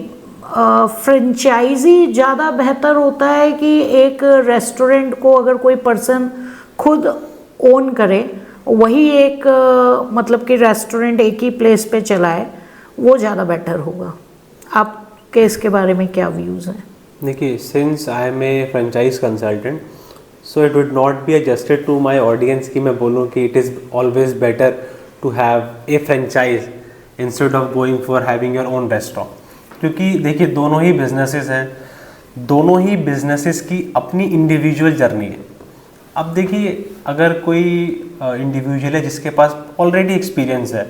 A: फ्रेंचाइजी ज़्यादा बेहतर होता है कि एक रेस्टोरेंट को अगर कोई पर्सन खुद ओन करे, वही एक मतलब कि रेस्टोरेंट एक ही प्लेस पे चलाए, वो ज़्यादा बेटर होगा? आपके इसके बारे में क्या व्यूज़ हैं?
B: देखिए, since I am a franchise consultant, so it would not be adjusted to my audience कि मैं बोलूँ कि it is always better to have a franchise instead of going for having your own restaurant. क्योंकि देखिए, दोनों ही businesses हैं, दोनों ही businesses की अपनी इंडिविजुअल जर्नी है। अब देखिए, अगर कोई इंडिविजुअल है जिसके पास ऑलरेडी एक्सपीरियंस है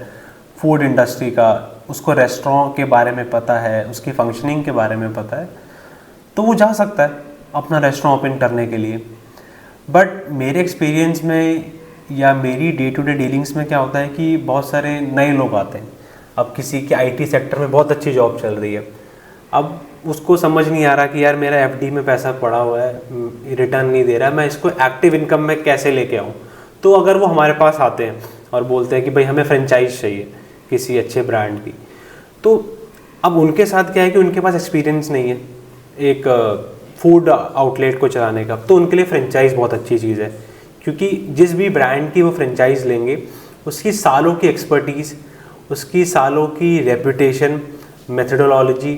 B: फूड इंडस्ट्री का, उसको रेस्टोरेंट के बारे में पता है, उसकी फंक्शनिंग के बारे में पता है, तो वो जा सकता है अपना रेस्टोरेंट ओपन करने के लिए। बट मेरे एक्सपीरियंस में या मेरी डे टू डे डीलिंग्स में क्या होता है कि बहुत सारे नए लोग आते हैं। अब किसी के आईटी सेक्टर में बहुत अच्छी जॉब चल रही है, अब उसको समझ नहीं आ रहा कि यार मेरा एफडी में पैसा पड़ा हुआ है, रिटर्न नहीं दे रहा है, मैं इसको एक्टिव इनकम में कैसे लेके आऊँ। तो अगर वो हमारे पास आते हैं और बोलते हैं कि भाई हमें फ्रेंचाइज चाहिए किसी अच्छे ब्रांड की, तो अब उनके साथ क्या है कि उनके पास एक्सपीरियंस नहीं है एक फूड आउटलेट को चलाने का, तो उनके लिए फ्रेंचाइज बहुत अच्छी चीज़ है। क्योंकि जिस भी ब्रांड की वो फ्रेंचाइज लेंगे, उसकी सालों की एक्सपर्टीज़, उसकी सालों की रेपुटेशन, मेथडोलॉजी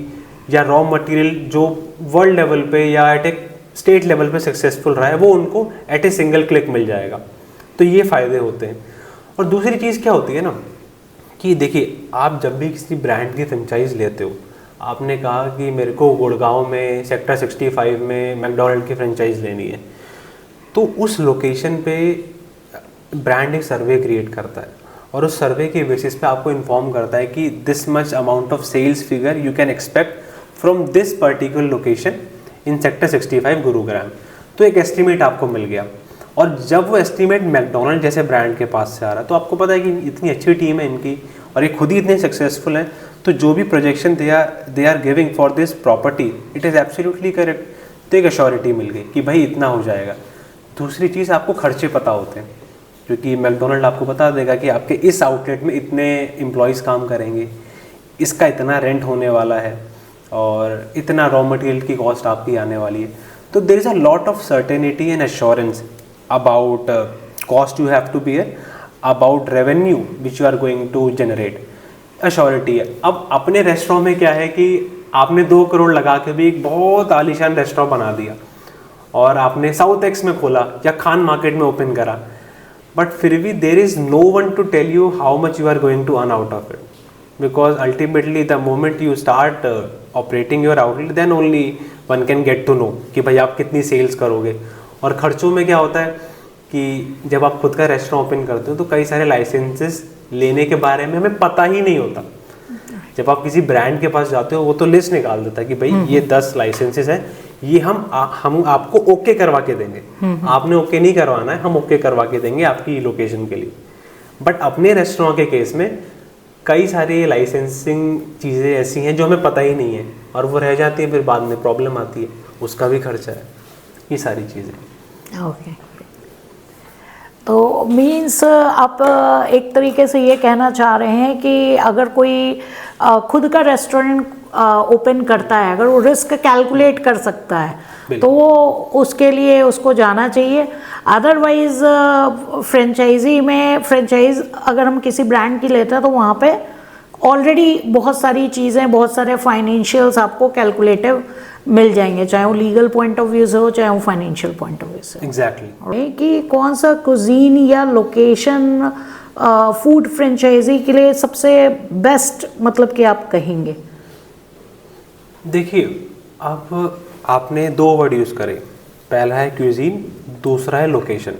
B: या रॉ मटेरियल जो वर्ल्ड लेवल पे या एट ए स्टेट लेवल पे सक्सेसफुल रहा है, वो उनको एट ए सिंगल क्लिक मिल जाएगा। तो ये फ़ायदे होते हैं। और दूसरी चीज़ क्या होती है ना कि देखिए, आप जब भी किसी ब्रांड की फ्रेंचाइज लेते हो, आपने कहा कि मेरे को गुड़गांव में सेक्टर 65 में मैकडॉनल्ड की फ्रेंचाइज लेनी है, तो उस लोकेशन पे ब्रांड एक सर्वे क्रिएट करता है और उस सर्वे के बेसिस पे आपको इन्फॉर्म करता है कि this much amount of sales figure you can expect from this particular location in sector 65 Gurugram. तो एक एस्टीमेट आपको मिल गया। और जब वो एस्टीमेट मैकडॉनल्ड जैसे ब्रांड के पास से आ रहा है, तो आपको पता है कि इतनी अच्छी टीम है इनकी और ये खुद ही इतने सक्सेसफुल हैं, तो जो भी projection they are giving for this property, it is absolutely correct. तो एक अश्योरिटी मिल गई कि भाई इतना हो जाएगा। दूसरी चीज़, आपको खर्चे पता होते हैं, क्योंकि मैकडॉनल्ड आपको बता देगा कि आपके इस आउटलेट में इतने एम्प्लॉयज़ काम करेंगे, इसका इतना रेंट होने वाला है और इतना रॉ मटेरियल की कॉस्ट आपकी आने वाली है। तो there is a lot of certainty and assurance about cost you have to bear, about revenue which you are going to generate. Assurity है। अब अपने रेस्टोरेंट में क्या है कि आपने 2 करोड़ लगा के भी एक बहुत आलीशान रेस्टोरेंट बना दिया और आपने साउथ एक्स में खोला या खान मार्केट में ओपन करा, बट फिर भी there is no one to tell you how much you are going to earn out of it, because ultimately the moment you start operating your outlet then only one can get to know कि भाई आप कितनी sales करोगे। और खर्चों में क्या होता है कि जब आप खुद का रेस्टोरेंट ओपन करते हो तो कई सारे लाइसेंसेस लेने के बारे में हमें पता ही नहीं होता। जब आप किसी ब्रांड के पास जाते हो वो तो लिस्ट निकाल देता है कि भाई ये 10 लाइसेंसेस हैं, ये हम आपको ओके करवा के देंगे, आपने ओके नहीं करवाना है, हम ओके करवा के देंगे आपकी लोकेशन के लिए। बट अपने रेस्टोरेंट के केस में कई सारी लाइसेंसिंग चीज़ें ऐसी हैं जो हमें पता ही नहीं है और वो रह जाती है, फिर बाद में प्रॉब्लम आती है, उसका भी खर्चा है, ये सारी चीज़ें।
A: ओके, तो मीन्स आप एक तरीके से ये कहना चाह रहे हैं कि अगर कोई खुद का रेस्टोरेंट ओपन करता है, अगर वो रिस्क कैलकुलेट कर सकता है तो वो उसके लिए उसको जाना चाहिए। अदरवाइज फ्रेंचाइज अगर हम किसी ब्रांड की लेते हैं तो वहाँ पे ऑलरेडी बहुत सारी चीज़ें, बहुत सारे फाइनेंशियल्स आपको कैलकुलेटिव मिल जाएंगे, चाहे वो लीगल पॉइंट ऑफ व्यू से हो चाहे वो फाइनेंशियल पॉइंट ऑफ व्यू से।
B: एग्जैक्टली।
A: कि कौन सा कुजीन या लोकेशन फूड फ्रेंचाइजी के लिए सबसे बेस्ट मतलब कि आप कहेंगे?
B: देखिए, अब आपने 2 वर्ड यूज़ करे, पहला है क्यूजीन, दूसरा है लोकेशन।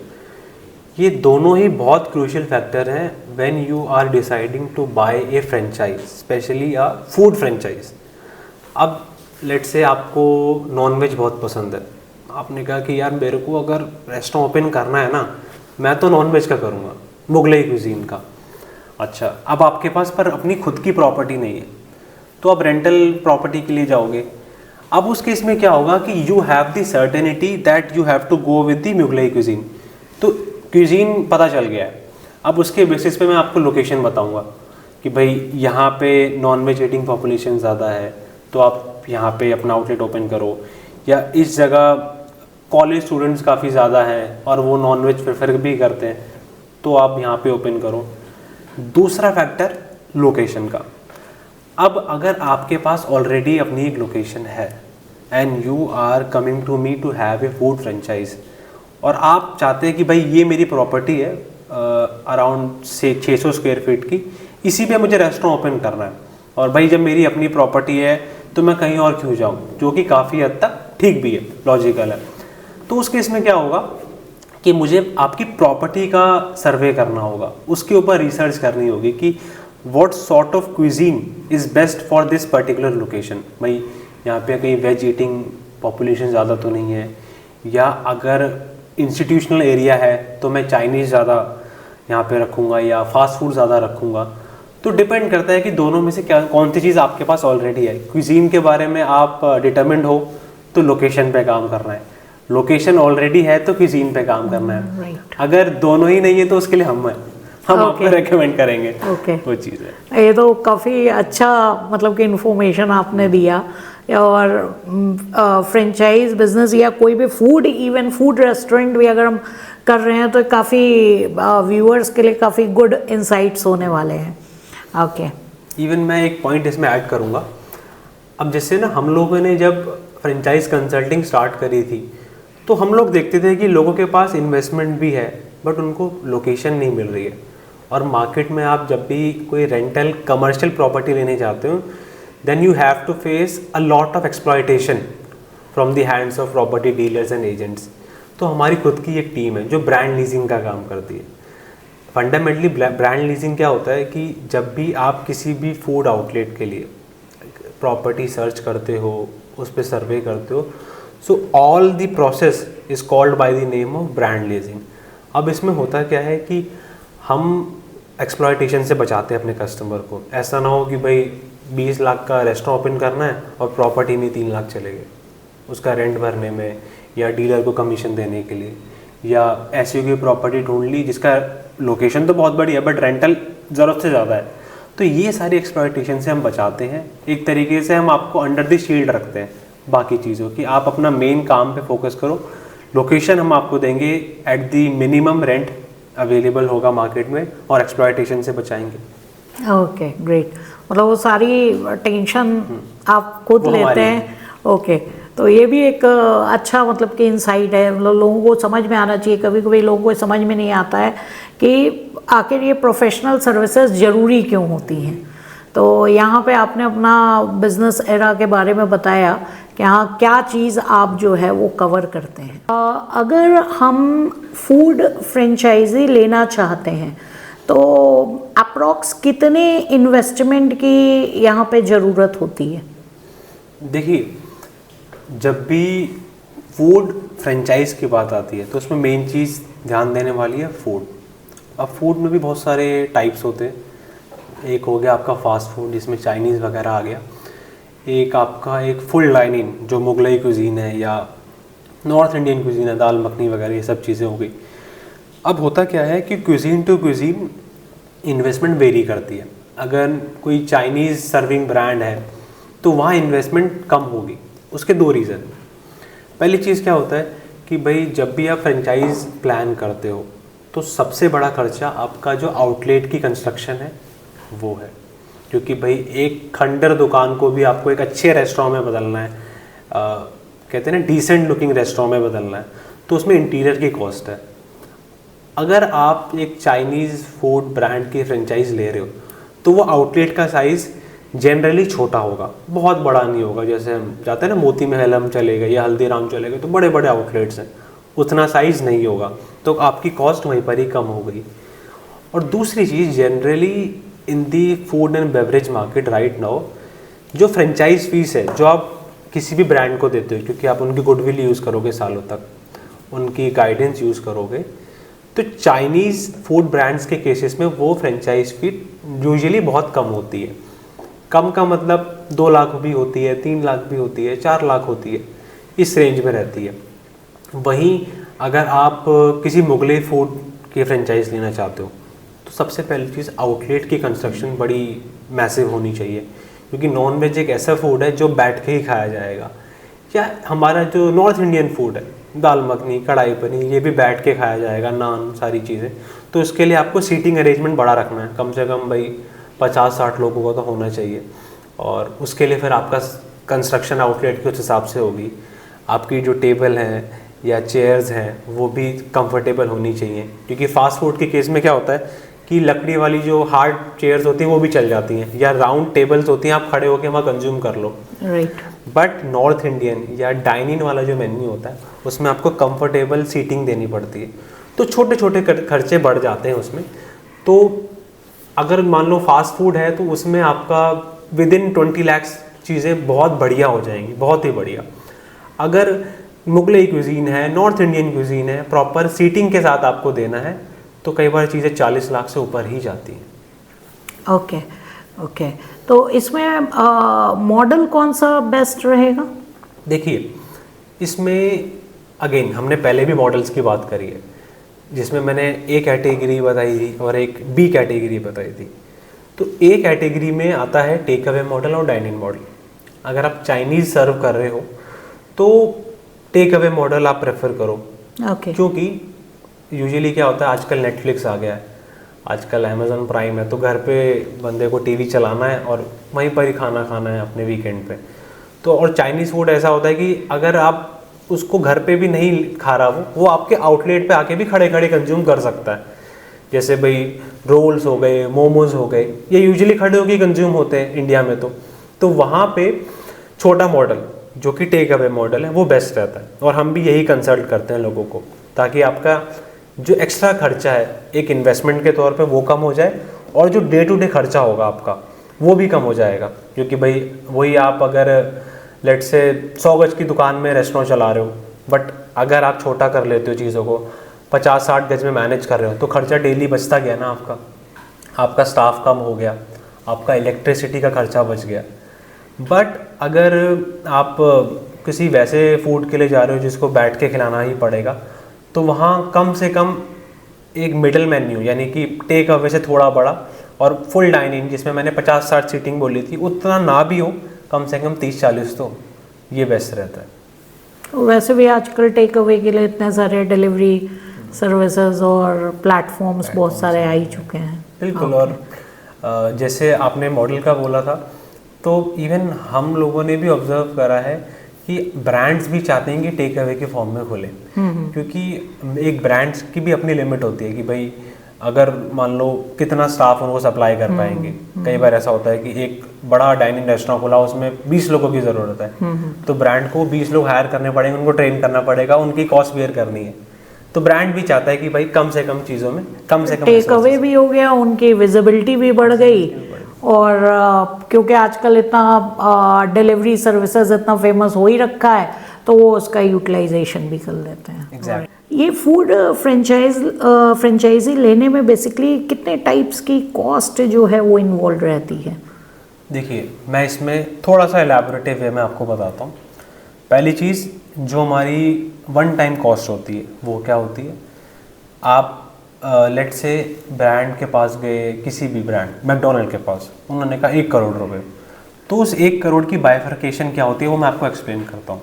B: ये दोनों ही बहुत क्रूशियल फैक्टर हैं when you are deciding to buy a franchise, specially a food franchise. अब लेट्स से आपको नॉनवेज बहुत पसंद है, आपने कहा कि यार मेरे को अगर रेस्टोरेंट ओपन करना है ना, मैं तो नॉनवेज का करूँगा, मुगलई क्यूजीन का। अच्छा, अब आपके पास पर अपनी खुद की प्रॉपर्टी नहीं है तो आप रेंटल प्रॉपर्टी के लिए जाओगे। अब उस केस में क्या होगा कि you have the certainty that you have to go with the Mughlai cuisine. तो क्यूजीन पता चल गया है, अब उसके बेसिस पे मैं आपको लोकेशन बताऊंगा कि भाई यहाँ पे नॉनवेज ईटिंग पॉपुलेशन ज़्यादा है तो आप यहाँ पे अपना आउटलेट ओपन करो, या इस जगह कॉलेज स्टूडेंट्स काफ़ी ज़्यादा हैं और वो नॉनवेज प्रेफर भी करते हैं तो आप यहाँ पे ओपन करो। दूसरा फैक्टर लोकेशन का। अब अगर आपके पास ऑलरेडी अपनी एक लोकेशन है and you are coming to me to have a food franchise और आप चाहते हैं कि भाई ये मेरी प्रॉपर्टी है अराउंड 600 स्क्वायर फीट की, इसी पे मुझे रेस्टोरेंट ओपन करना है और भाई जब मेरी अपनी प्रॉपर्टी है तो मैं कहीं और क्यों जाऊँ, जो कि काफ़ी हद तक ठीक भी है, लॉजिकल है। तो उस केस में क्या होगा कि मुझे आपकी प्रॉपर्टी का सर्वे करना होगा, उसके ऊपर रिसर्च करनी होगी कि what sort of cuisine is best for this particular location। भाई यहाँ पे कहीं वेज ईटिंग पॉपुलेशन ज़्यादा तो नहीं है, या अगर इंस्टीट्यूशनल एरिया है तो मैं चाइनीज़ ज़्यादा यहाँ पे रखूँगा या फास्ट फूड ज़्यादा रखूँगा। तो डिपेंड करता है कि दोनों में से क्या कौन सी चीज़ आपके पास ऑलरेडी है। क्विजीन के बारे में आप डिटरमिन्ड हो तो लोकेशन पे काम करना है, लोकेशन ऑलरेडी है तो क्विजीन पे काम करना है। अगर दोनों ही नहीं है तो उसके लिए हम आपको रेकमेंड करेंगे वो चीज़ है।
A: ये तो काफ़ी अच्छा मतलब कि इन्फॉर्मेशन आपने दिया। और फ्रेंचाइज बिजनेस या कोई भी फूड, इवन फूड रेस्टोरेंट भी अगर हम कर रहे हैं तो काफ़ी व्यूअर्स के लिए काफ़ी गुड इंसाइट्स होने वाले हैं। ओके,
B: इवन मैं एक पॉइंट इसमें ऐड करूँगा। अब जैसे ना हम लोगों ने जब फ्रेंचाइज कंसल्टिंग स्टार्ट करी थी तो हम लोग देखते थे कि लोगों के पास इन्वेस्टमेंट भी है बट उनको लोकेशन नहीं मिल रही है। और मार्केट में आप जब भी कोई रेंटल कमर्शियल प्रॉपर्टी लेने जाते हो then you have to face a lot of exploitation from the hands of property dealers and agents. तो हमारी खुद की एक टीम है जो ब्रांड लीजिंग का काम करती है। फंडामेंटली ब्रांड लीजिंग क्या होता है कि जब भी आप किसी भी फूड आउटलेट के लिए प्रॉपर्टी सर्च करते हो, उस पर सर्वे करते हो, so all the process is called by the name of brand leasing. अब इसमें होता क्या है कि हम एक्सप्लॉयटेशन से बचाते हैं अपने कस्टमर को। ऐसा ना हो कि भाई 20 लाख का रेस्टोरेंट ओपन करना है और प्रॉपर्टी में 3 लाख चले गए उसका रेंट भरने में या डीलर को कमीशन देने के लिए, या ऐसी कोई प्रॉपर्टी ढूंढ ली जिसका लोकेशन तो बहुत बढ़िया है बट रेंटल ज़रूरत से ज़्यादा है। तो ये सारी एक्सप्लॉयटेशन से हम बचाते हैं। एक तरीके से हम आपको अंडर द शील्ड रखते हैं बाकी चीज़ों की। आप अपना मेन काम पे फोकस करो, लोकेशन हम आपको देंगे at the minimum rent available होगा मार्केट में और एक्सप्लॉयटेशन से बचाएंगे।
A: ओके ग्रेट, मतलब वो सारी टेंशन आप खुद
B: वो
A: लेते
B: हमारी
A: हैं। ओके, तो ये भी एक अच्छा मतलब कि इंसाइट है, मतलब लोगों को समझ में आना चाहिए। कभी कभी लोगों को समझ में नहीं आता है कि आखिर ये प्रोफेशनल सर्विसेज ज़रूरी क्यों होती हैं। तो यहाँ पे आपने अपना बिजनेस एरा के बारे में बताया कि हाँ क्या चीज़ आप जो है वो कवर करते हैं। अगर हम फूड फ्रेंचाइजी लेना चाहते हैं तो अप्रॉक्स कितने इन्वेस्टमेंट की यहाँ पे ज़रूरत होती है?
B: देखिए, जब भी फूड फ्रेंचाइज की बात आती है तो उसमें मेन चीज़ ध्यान देने वाली है फूड। अब फूड में भी बहुत सारे टाइप्स होते हैं। एक हो गया आपका फास्ट फूड जिसमें चाइनीज़ वगैरह आ गया, एक आपका एक फुल डाइनिंग जो मुगलई कुजीन है या नॉर्थ इंडियन कुजीन है, दाल मखनी वगैरह ये सब चीज़ें हो गई। अब होता क्या है कि cuisine to cuisine investment vary करती है। अगर कोई चाइनीज़ सर्विंग ब्रांड है तो वहाँ इन्वेस्टमेंट कम होगी। उसके दो रीज़न। पहली चीज़ क्या होता है कि भाई जब भी आप फ्रेंचाइज प्लान करते हो तो सबसे बड़ा खर्चा आपका जो आउटलेट की कंस्ट्रक्शन है वो है, क्योंकि भाई एक खंडर दुकान को भी आपको एक अच्छे रेस्टोरेंट में बदलना है, कहते हैं ना डिसेंट लुकिंग रेस्टोरेंट में बदलना है, तो उसमें इंटीरियर की कॉस्ट है। अगर आप एक चाइनीज़ फूड ब्रांड की फ्रेंचाइज ले रहे हो तो वो आउटलेट का साइज़ जनरली छोटा होगा, बहुत बड़ा नहीं होगा। जैसे हम जाते हैं ना मोती महल हम चले गए या हल्दीराम चले गए तो बड़े बड़े आउटलेट्स हैं, उतना साइज़ नहीं होगा, तो आपकी कॉस्ट वहीं पर ही कम हो गई। और दूसरी चीज़, generally in the food and beverage market right now जो फ्रेंचाइज फीस है जो आप किसी भी ब्रांड को देते हो, क्योंकि आप उनकी गुडविल यूज़ करोगे सालों तक, उनकी गाइडेंस यूज़ करोगे, तो चाइनीज़ फूड ब्रांड्स के केसेस में वो फ्रेंचाइज फी यूजुअली बहुत कम होती है। कम का मतलब 2 लाख भी होती है, 3 लाख भी होती है, 4 लाख होती है, इस रेंज में रहती है। वहीं अगर आप किसी मुगलई फूड की फ्रेंचाइज लेना चाहते हो तो सबसे पहली चीज़ आउटलेट की कंस्ट्रक्शन बड़ी मैसिव होनी चाहिए, क्योंकि नॉन वेज एक ऐसा फूड है जो बैठ के ही खाया जाएगा। या हमारा जो नॉर्थ इंडियन फूड है, दाल मखनी, कढ़ाई पनीर, ये भी बैठ के खाया जाएगा, नान, सारी चीज़ें। तो इसके लिए आपको सीटिंग अरेंजमेंट बड़ा रखना है, कम से कम भाई 50-60 लोगों का तो होना चाहिए। और उसके लिए फिर आपका कंस्ट्रक्शन आउटलेट के उस हिसाब से होगी। आपकी जो टेबल है या चेयर्स हैं वो भी कंफर्टेबल होनी चाहिए, क्योंकि फास्ट फूड के केस में क्या होता है कि लकड़ी वाली जो हार्ड चेयर्स होती हैं वो भी चल जाती हैं, या राउंड टेबल्स होती हैं, आप खड़े होकर वहाँ कंज्यूम कर लो।
A: राइट।
B: बट नॉर्थ इंडियन या डाइनिंग वाला जो मेन्यू होता है उसमें आपको कंफर्टेबल सीटिंग देनी पड़ती है, तो छोटे छोटे खर्चे बढ़ जाते हैं उसमें। तो अगर मान लो फास्ट फूड है तो उसमें आपका विद इन 20 लाख चीज़ें बहुत बढ़िया हो जाएंगी, बहुत ही बढ़िया। अगर मुगलई क्यूजीन है, नॉर्थ इंडियन क्यूजीन है, प्रॉपर सीटिंग के साथ आपको देना है तो कई बार चीज़ें 40 लाख से ऊपर ही जाती हैं।
A: ओके ओके, तो इसमें मॉडल कौन सा बेस्ट रहेगा? देखिए,
B: इसमें अगेन हमने पहले भी मॉडल्स की बात करी है, जिसमें मैंने ए कैटेगरी बताई थी और एक बी कैटेगरी बताई थी। तो ए कैटेगरी में आता है टेक अवे मॉडल और डाइनिंग मॉडल। अगर आप चाइनीज़ सर्व कर रहे हो तो टेक अवे मॉडल आप प्रेफर करो।
A: ओके।
B: क्योंकि यूजुअली क्या होता है, आजकल नेटफ्लिक्स आ गया है, आजकल अमेज़न प्राइम है, तो घर पे बंदे को टीवी चलाना है और वहीं पर ही खाना खाना है अपने वीकेंड पे। तो और चाइनीज़ फूड ऐसा होता है कि अगर आप उसको घर पे भी नहीं खा रहा वो आपके आउटलेट पे आके भी खड़े खड़े कंज्यूम कर सकता है। जैसे भाई रोल्स हो गए, मोमोज हो गए, ये यूजुअली खड़े होकर कंज्यूम होते हैं इंडिया में। तो वहाँ पे छोटा मॉडल जो कि टेक अवे मॉडल है वो बेस्ट रहता है, और हम भी यही कंसल्ट करते हैं लोगों को, ताकि आपका जो एक्स्ट्रा खर्चा है एक इन्वेस्टमेंट के तौर पे वो कम हो जाए, और जो डे टू डे खर्चा होगा आपका वो भी कम हो जाएगा। क्योंकि भाई वही आप अगर लेट से 100 गज की दुकान में रेस्टोरेंट चला रहे हो, बट अगर आप छोटा कर लेते हो चीज़ों को, 50-60 गज में मैनेज कर रहे हो, तो खर्चा डेली बचता गया ना आपका स्टाफ कम हो गया, आपका इलेक्ट्रिसिटी का खर्चा बच गया। बट अगर आप किसी वैसे फूड के लिए जा रहे हो जिसको बैठ के खिलाना ही पड़ेगा, तो वहाँ कम से कम एक मिडल मेन्यू, यानी कि टेक अवे से थोड़ा बड़ा और फुल डाइनिंग, जिसमें मैंने 50-60 सीटिंग बोली थी, उतना ना भी हो, कम से कम 30-40 तो ये बेस्ट रहता है।
A: वैसे भी आजकल टेक अवे के लिए इतने सारे डिलीवरी सर्विसेज और प्लेटफॉर्म्स बहुत सारे आ ही चुके हैं।
B: बिल्कुल। और जैसे आपने मॉडल का बोला था, तो इवन हम लोगों ने भी ऑब्जर्व करा है कि ब्रांड्स भी चाहते हैं कि टेक अवे के फॉर्म में खोलें, क्योंकि एक ब्रांड्स की भी अपनी लिमिट होती है कि भाई अगर मान लो कितना स्टाफ उनको सप्लाई कर पाएंगे। कई बार ऐसा होता है कि एक बड़ा डाइनिंग रेस्टोरेंट खोला, उसमें 20 लोगों की ज़रूरत है, तो ब्रांड को 20 लोग हायर करने पड़ेंगे, उनको ट्रेन करना पड़ेगा, उनकी कॉस्ट बेयर करनी है। तो ब्रांड भी चाहता है कि भाई कम से कम चीज़ों में कम से कम
A: टेक अवे भी हो गया, उनकी विजिबिलिटी भी बढ़ गई, और क्योंकि आजकल इतना डिलीवरी सर्विसेज इतना फेमस हो ही रखा है, तो वो उसका यूटिलाइजेशन भी कर लेते हैं।
B: Exactly.
A: ये फूड फ्रेंचाइजी लेने में बेसिकली कितने टाइप्स की कॉस्ट जो है वो इन्वॉल्व रहती है?
B: देखिए, मैं इसमें थोड़ा सा एलैबोरेटिव वे में आपको बताता हूँ। पहली चीज़ जो हमारी वन टाइम कॉस्ट होती है वो क्या होती है। आप लेट से ब्रांड के पास गए, किसी भी ब्रांड, मैकडोनल्ड के पास, उन्होंने कहा 1 करोड़ रुपए, तो उस 1 करोड़ की बाइफर्केशन क्या होती है वो मैं आपको एक्सप्लेन करता हूँ।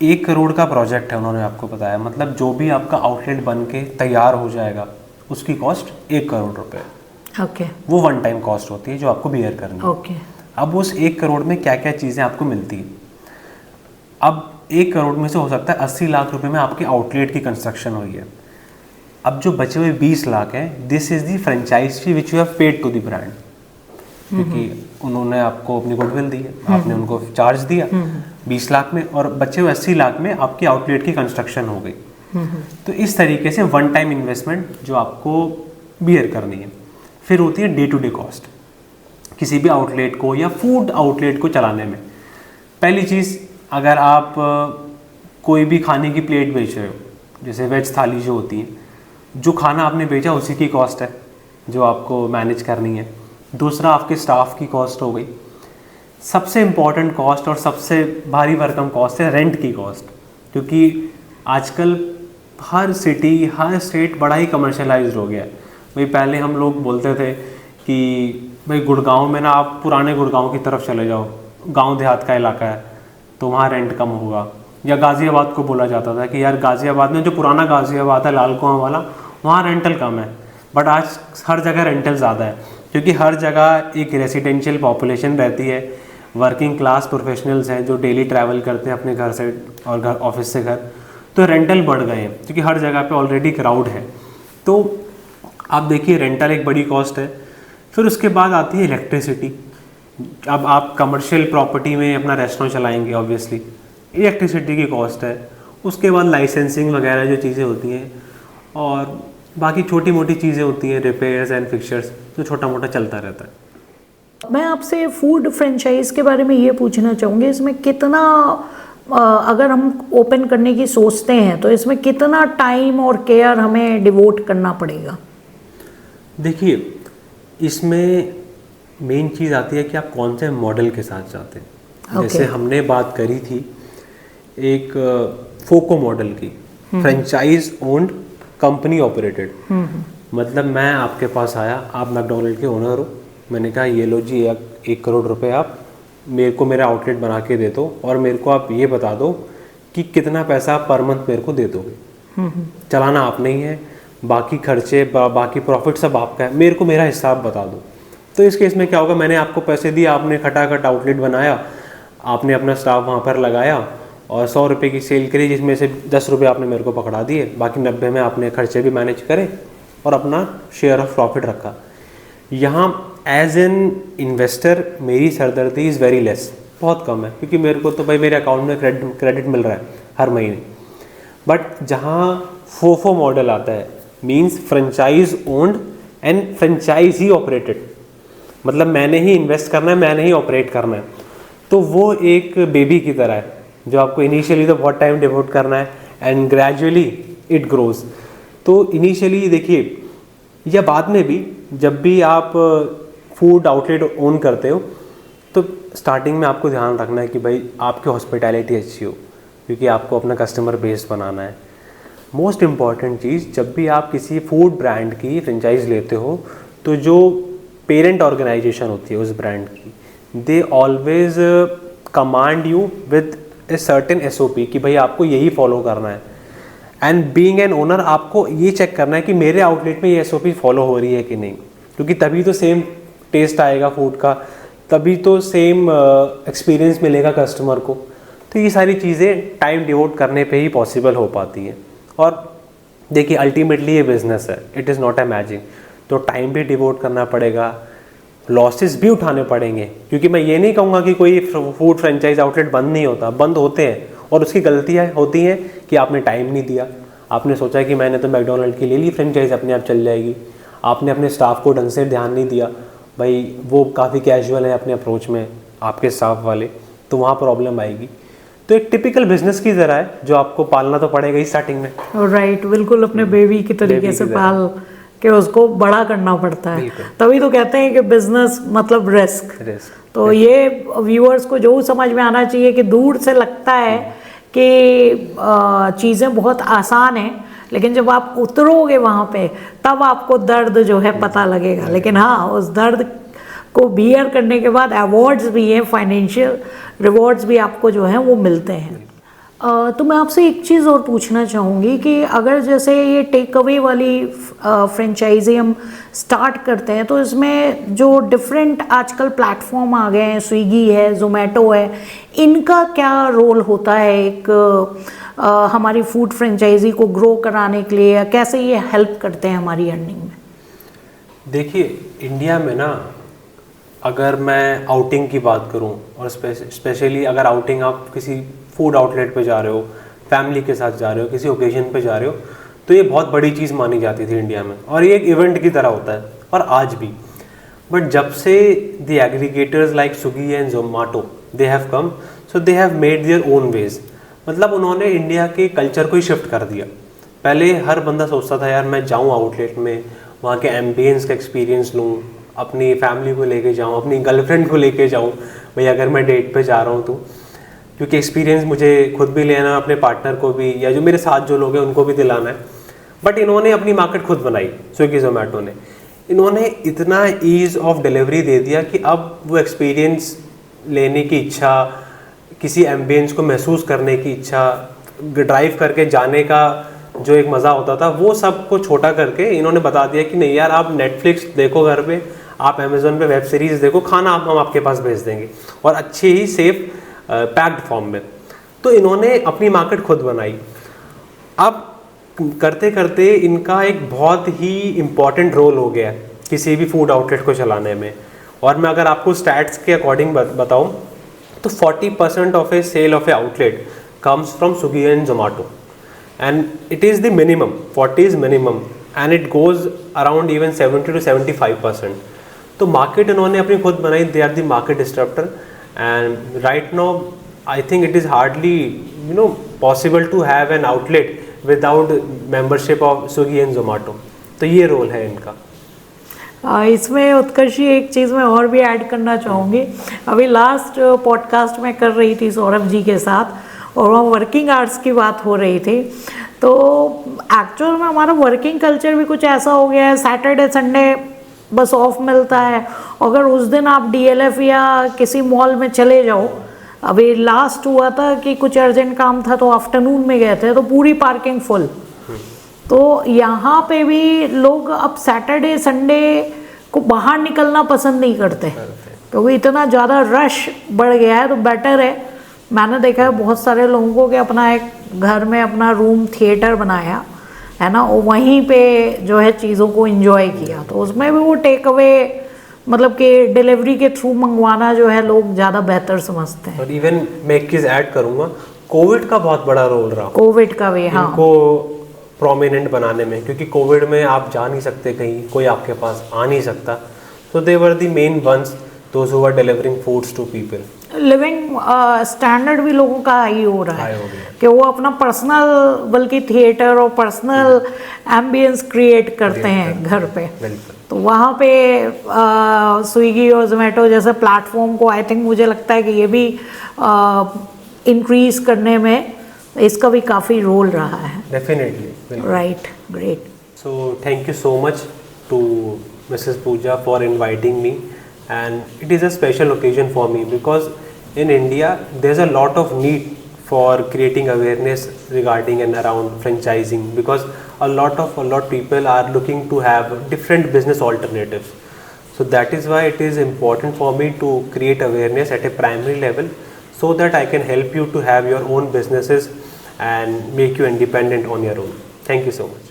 B: 1 करोड़ का प्रोजेक्ट है, उन्होंने आपको बताया, मतलब जो भी आपका आउटलेट बन के तैयार हो जाएगा उसकी कॉस्ट 1 करोड़ रुपए।
A: ओके।
B: वो वन टाइम कॉस्ट होती है जो आपको बियर करनी है।
A: ओके।
B: अब उस 1 करोड़ में क्या क्या चीज़ें आपको मिलती है। अब 1 करोड़ में से हो सकता है 80 लाख रुपए में आपके आउटलेट की कंस्ट्रक्शन हुई है। अब जो बचे हुए 20 लाख हैं, this is the franchise fee which you have paid to the brand, क्योंकि उन्होंने आपको अपनी गुडविल दी है, आपने उनको चार्ज दिया 20 लाख में, और बचे हुए 80 लाख में आपकी आउटलेट की कंस्ट्रक्शन हो गई। तो इस तरीके से वन टाइम इन्वेस्टमेंट जो आपको बियर करनी है। फिर होती है डे टू डे कॉस्ट किसी भी आउटलेट को या फूड आउटलेट को चलाने में। पहली चीज़, अगर आप कोई भी खाने की प्लेट बेच रहे हो, जैसे वेज थाली जो होती है, जो खाना आपने बेचा उसी की कॉस्ट है जो आपको मैनेज करनी है। दूसरा, आपके स्टाफ की कॉस्ट हो गई। सबसे इम्पॉर्टेंट कॉस्ट और सबसे भारी भरकम कॉस्ट है रेंट की कॉस्ट, क्योंकि आजकल हर सिटी, हर स्टेट बड़ा ही कमर्शलाइज्ड हो गया है। भाई पहले हम लोग बोलते थे कि भाई गुड़गांव में ना, आप पुराने गुड़गांव की तरफ चले जाओ, गांव देहात का इलाका है, तो वहाँ रेंट कम होगा। या गाज़ियाबाद को बोला जाता था कि यार गाज़ियाबाद में जो पुराना गाज़ियाबाद है लाल कुआं वाला, वहाँ रेंटल कम है। बट आज हर जगह रेंटल ज़्यादा है, क्योंकि हर जगह एक रेसिडेंशियल पॉपुलेशन रहती है, वर्किंग क्लास प्रोफेशनल्स हैं जो डेली ट्रैवल करते हैं अपने घर से और घर ऑफिस से घर, तो रेंटल बढ़ गए हैं क्योंकि हर जगह पे ऑलरेडी क्राउड है। तो आप देखिए, रेंटल एक बड़ी कॉस्ट है। फिर उसके बाद आती है इलेक्ट्रिसिटी। अब आप कमर्शियल प्रॉपर्टी में अपना रेस्टोरेंट चलाएंगे, ऑब्वियसली इलेक्ट्रिसिटी की कॉस्ट है। उसके बाद लाइसेंसिंग वगैरह जो चीज़ें होती हैं, और बाकी छोटी मोटी चीज़ें होती हैं, रिपेयर्स एंड फिक्सचर्स, जो छोटा मोटा चलता रहता है।
A: मैं आपसे फूड फ्रेंचाइज के बारे में ये पूछना चाहूँगी, इसमें कितना, अगर हम ओपन करने की सोचते हैं तो इसमें कितना टाइम और केयर हमें डिवोट करना पड़ेगा?
B: देखिए, इसमें मेन चीज़ आती है कि आप कौन से मॉडल के साथ जाते हैं। जैसे हमने बात करी थी एक फोको मॉडल की, फ्रेंचाइज ओन्ड कंपनी ऑपरेटेड। मतलब मैं आपके पास आया, आप मैकडोनल्ड के ओनर हो, मैंने कहा ये लो जी 1 करोड़ रुपए आप मेरे को मेरा आउटलेट बना के दे दो, और मेरे को आप ये बता दो कि कितना पैसा आप पर मंथ मेरे को दे दोगे। चलाना आपने ही है, बाकी खर्चे बाकी प्रॉफिट सब आपका है, मेरे को मेरा हिसाब बता दो। तो इस केस में क्या होगा, मैंने आपको पैसे दिए, आपने खटाखट आउटलेट बनाया, आपने अपना स्टाफ वहाँ पर लगाया और 100 रुपये की सेल करी, जिसमें से 10 रुपये आपने मेरे को पकड़ा दिए, बाकी 90 में आपने खर्चे भी मैनेज करे और अपना शेयर ऑफ प्रॉफिट रखा। यहाँ एज एन इन्वेस्टर मेरी सरदर्दी इज़ वेरी लेस, बहुत कम है, क्योंकि मेरे को तो भाई मेरे अकाउंट में क्रेडिट मिल रहा है हर महीने। बट जहाँ फोफो मॉडल आता है, means franchise owned and franchise he operated, मतलब मैंने ही इन्वेस्ट करना है, मैंने ही ऑपरेट करना है, तो वो एक बेबी की तरह है जो आपको इनिशियली तो बहुत टाइम डिवोट करना है एंड ग्रेजुअली इट ग्रोज। तो इनिशियली देखिए, या बाद में भी जब भी आप फूड आउटलेट ओन करते हो, तो स्टार्टिंग में आपको ध्यान रखना है कि भाई आपकी हॉस्पिटैलिटी अच्छी हो, क्योंकि आपको अपना कस्टमर बेस बनाना है। मोस्ट इम्पॉर्टेंट चीज़, जब भी आप किसी फूड ब्रांड की फ्रेंचाइज लेते हो, तो जो पेरेंट ऑर्गेनाइजेशन होती है उस ब्रांड की, they always command you with a certain SOP कि भाई आपको यही फॉलो करना है। एंड बीइंग एन ओनर, आपको ये चेक करना है कि मेरे आउटलेट में ये SOP फॉलो हो रही है कि नहीं, क्योंकि तभी तो सेम टेस्ट आएगा फूड का, तभी तो सेम एक्सपीरियंस मिलेगा कस्टमर को। तो ये सारी चीज़ें टाइम डिवोट करने पे ही पॉसिबल हो पाती हैं। और देखिए अल्टीमेटली ये बिज़नेस है, it is not a magic, तो टाइम भी डिवोट करना पड़ेगा, लॉसेस भी उठाने पड़ेंगे, क्योंकि मैं ये नहीं कहूँगा कि कोई फूड फ्रेंचाइज आउटलेट बंद नहीं होता, बंद होते हैं, और उसकी गलतियाँ होती हैं कि आपने टाइम नहीं दिया, आपने सोचा कि मैंने तो मैकडोनल्ड की ले ली फ्रेंचाइज, अपने आप चल जाएगी, आपने अपने स्टाफ को ढंग से ध्यान नहीं दिया, भाई वो काफ़ी कैजुअल है अपने अप्रोच में आपके स्टाफ वाले, तो वहाँ प्रॉब्लम आएगी। तो एक टिपिकल बिजनेस की तरह है जो आपको पालना तो पड़ेगा ही स्टार्टिंग में।
A: राइट, बिल्कुल अपने बेबी की तरीके से पाल के उसको बड़ा करना पड़ता है, तभी तो कहते हैं कि बिजनेस मतलब रिस्क। तो ये व्यूअर्स को जो समझ में आना चाहिए कि दूर से लगता है कि चीज़ें बहुत आसान हैं, लेकिन जब आप उतरोगे वहाँ पे तब आपको दर्द जो है पता लगेगा। लेकिन हाँ, उस दर्द को बियर करने के बाद अवार्ड्स भी हैं, फाइनेंशियल रिवॉर्ड्स भी आपको जो हैं वो मिलते हैं। तो मैं आपसे एक चीज़ और पूछना चाहूँगी कि अगर जैसे ये टेक अवे वाली फ्रेंचाइजी हम स्टार्ट करते हैं, तो इसमें जो डिफरेंट आजकल प्लेटफॉर्म आ गए हैं, स्विगी है, जोमेटो है, इनका क्या रोल होता है एक हमारी फूड फ्रेंचाइजी को ग्रो कराने के लिए, या कैसे ये हेल्प करते हैं हमारी अर्निंग में?
B: देखिए इंडिया में ना, अगर मैं आउटिंग की बात करूं, और स्पेशली अगर आउटिंग आप किसी फूड आउटलेट पे जा रहे हो, फैमिली के साथ जा रहे हो, किसी ओकेजन पे जा रहे हो, तो ये बहुत बड़ी चीज़ मानी जाती थी इंडिया में, और ये एक इवेंट की तरह होता है, और आज भी। बट जब से the aggregators like Swiggy and Zomato they have come, so they have made their own ways, मतलब उन्होंने इंडिया के कल्चर को ही शिफ्ट कर दिया। पहले हर बंदा सोचता था यार मैं जाऊँ आउटलेट में, वहाँ के एम्बियंस का एक्सपीरियंस लूँ, अपनी फैमिली को लेके जाऊँ, अपनी गर्लफ्रेंड को लेके जाऊँ, भाई अगर मैं डेट पे जा रहा हूँ तो, क्योंकि एक्सपीरियंस मुझे खुद भी लेना, अपने पार्टनर को भी, या जो मेरे साथ जो लोग हैं उनको भी दिलाना है। बट इन्होंने अपनी मार्केट खुद बनाई, स्विगी जोमेटो ने, इन्होंने इतना ईज़ ऑफ डिलीवरी दे दिया कि अब वो एक्सपीरियंस लेने की इच्छा, किसी एम्बियंस को महसूस करने की इच्छा, ड्राइव करके जाने का जो एक मज़ा होता था, वो सब को छोटा करके इन्होंने बता दिया कि नहीं यार, आप नेटफ्लिक्स देखो घर पे, आप अमेज़ोन पे वेब सीरीज़ देखो, खाना हम आपके पास भेज देंगे, और अच्छे ही सेफ पैक्ड फॉर्म में। तो इन्होंने अपनी मार्केट खुद बनाई। अब करते करते इनका एक बहुत ही इम्पॉर्टेंट रोल हो गया किसी भी फूड आउटलेट को चलाने में। और मैं अगर आपको स्टैट्स के अकॉर्डिंग बताऊं तो 40% of a sale of a outlet comes from Swiggy and Zomato, and it is the minimum, 40 is minimum, and it goes around even 70 to 75%। तो मार्केट इन्होंने अपनी खुद बनाई, they are the market disruptor, and right now I think it is hardly possible to have an outlet without membership of Swiggy and Zomato. तो ये role है इनका।
A: इसमें उत्कर्षी एक चीज़ मैं और भी ऐड करना चाहूँगी। अभी लास्ट पॉडकास्ट में कर रही थी सौरभ जी के साथ, और वहाँ वर्किंग आवर्स की बात हो रही थी। तो एक्चुअल में हमारा वर्किंग कल्चर भी कुछ ऐसा हो गया है, सैटरडे संडे बस ऑफ मिलता है। अगर उस दिन आप डीएलएफ या किसी मॉल में चले जाओ, अभी लास्ट हुआ था कि कुछ अर्जेंट काम था तो आफ्टरनून में गए थे, तो पूरी पार्किंग फुल। तो यहाँ पे भी लोग अब सैटरडे संडे को बाहर निकलना पसंद नहीं करते, क्योंकि इतना ज़्यादा रश बढ़ गया है। तो बेटर है, मैंने देखा है बहुत सारे लोगों को कि अपना एक घर में अपना रूम थिएटर बनाया है ना, वहीं पे जो है चीज़ों को एंजॉय किया। तो उसमें भी वो टेक अवे मतलब कि डिलीवरी के थ्रू मंगवाना जो है लोग ज़्यादा बेहतर समझते हैं।
B: और इवन मैं एक चीज़ ऐड करूँगा, कोविड का बहुत बड़ा रोल रहा,
A: कोविड का भी, हाँ,
B: इनको प्रोमिनेंट बनाने में, क्योंकि कोविड में आप जा नहीं सकते कहीं, कोई आपके पास आ नहीं सकता। So they were the main ones those who are delivering foods to people.
A: Living standard भी लोगों का हाई हो रहा है कि वो अपना पर्सनल, बल्कि थिएटर और पर्सनल एम्बियंस क्रिएट करते हैं घर पे। तो वहाँ पे स्विगी और जोमेटो जैसे प्लेटफॉर्म को आई थिंक मुझे लगता है कि ये भी इंक्रीज करने में इसका भी काफ़ी रोल रहा है।
B: Definitely,
A: right, great.
B: So thank you so much to Mrs Pooja for inviting me, and it is a special occasion for me because in India there's a lot of need for creating awareness regarding and around franchising, because a lot people are looking to have different business alternatives. So that is why it is important for me to create awareness at a primary level so that I can help you to have your own businesses and make you independent on your own. Thank you so much.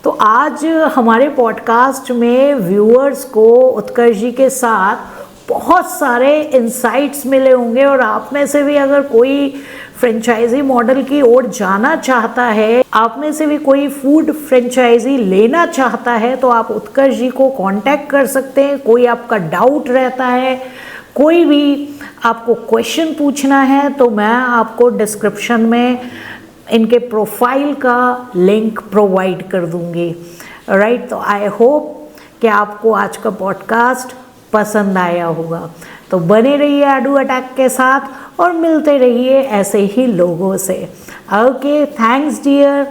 A: तो आज हमारे podcast में viewers को उत्कर्ष जी के साथ बहुत सारे insights मिले होंगे और आप में से भी अगर कोई फ्रेंचाइजी मॉडल की ओर जाना चाहता है, आप में से भी कोई फूड फ्रेंचाइजी लेना चाहता है तो आप उत्कर्ष जी को कांटेक्ट कर सकते हैं। कोई आपका डाउट रहता है, कोई भी आपको क्वेश्चन पूछना है तो मैं आपको डिस्क्रिप्शन में इनके प्रोफाइल का लिंक प्रोवाइड कर दूंगी। राइट, तो आई होप कि आपको आज का पॉडकास्ट पसंद आया होगा। तो बने रहिए एडू अटैक के साथ और मिलते रहिए ऐसे ही लोगों से। Okay, thanks dear.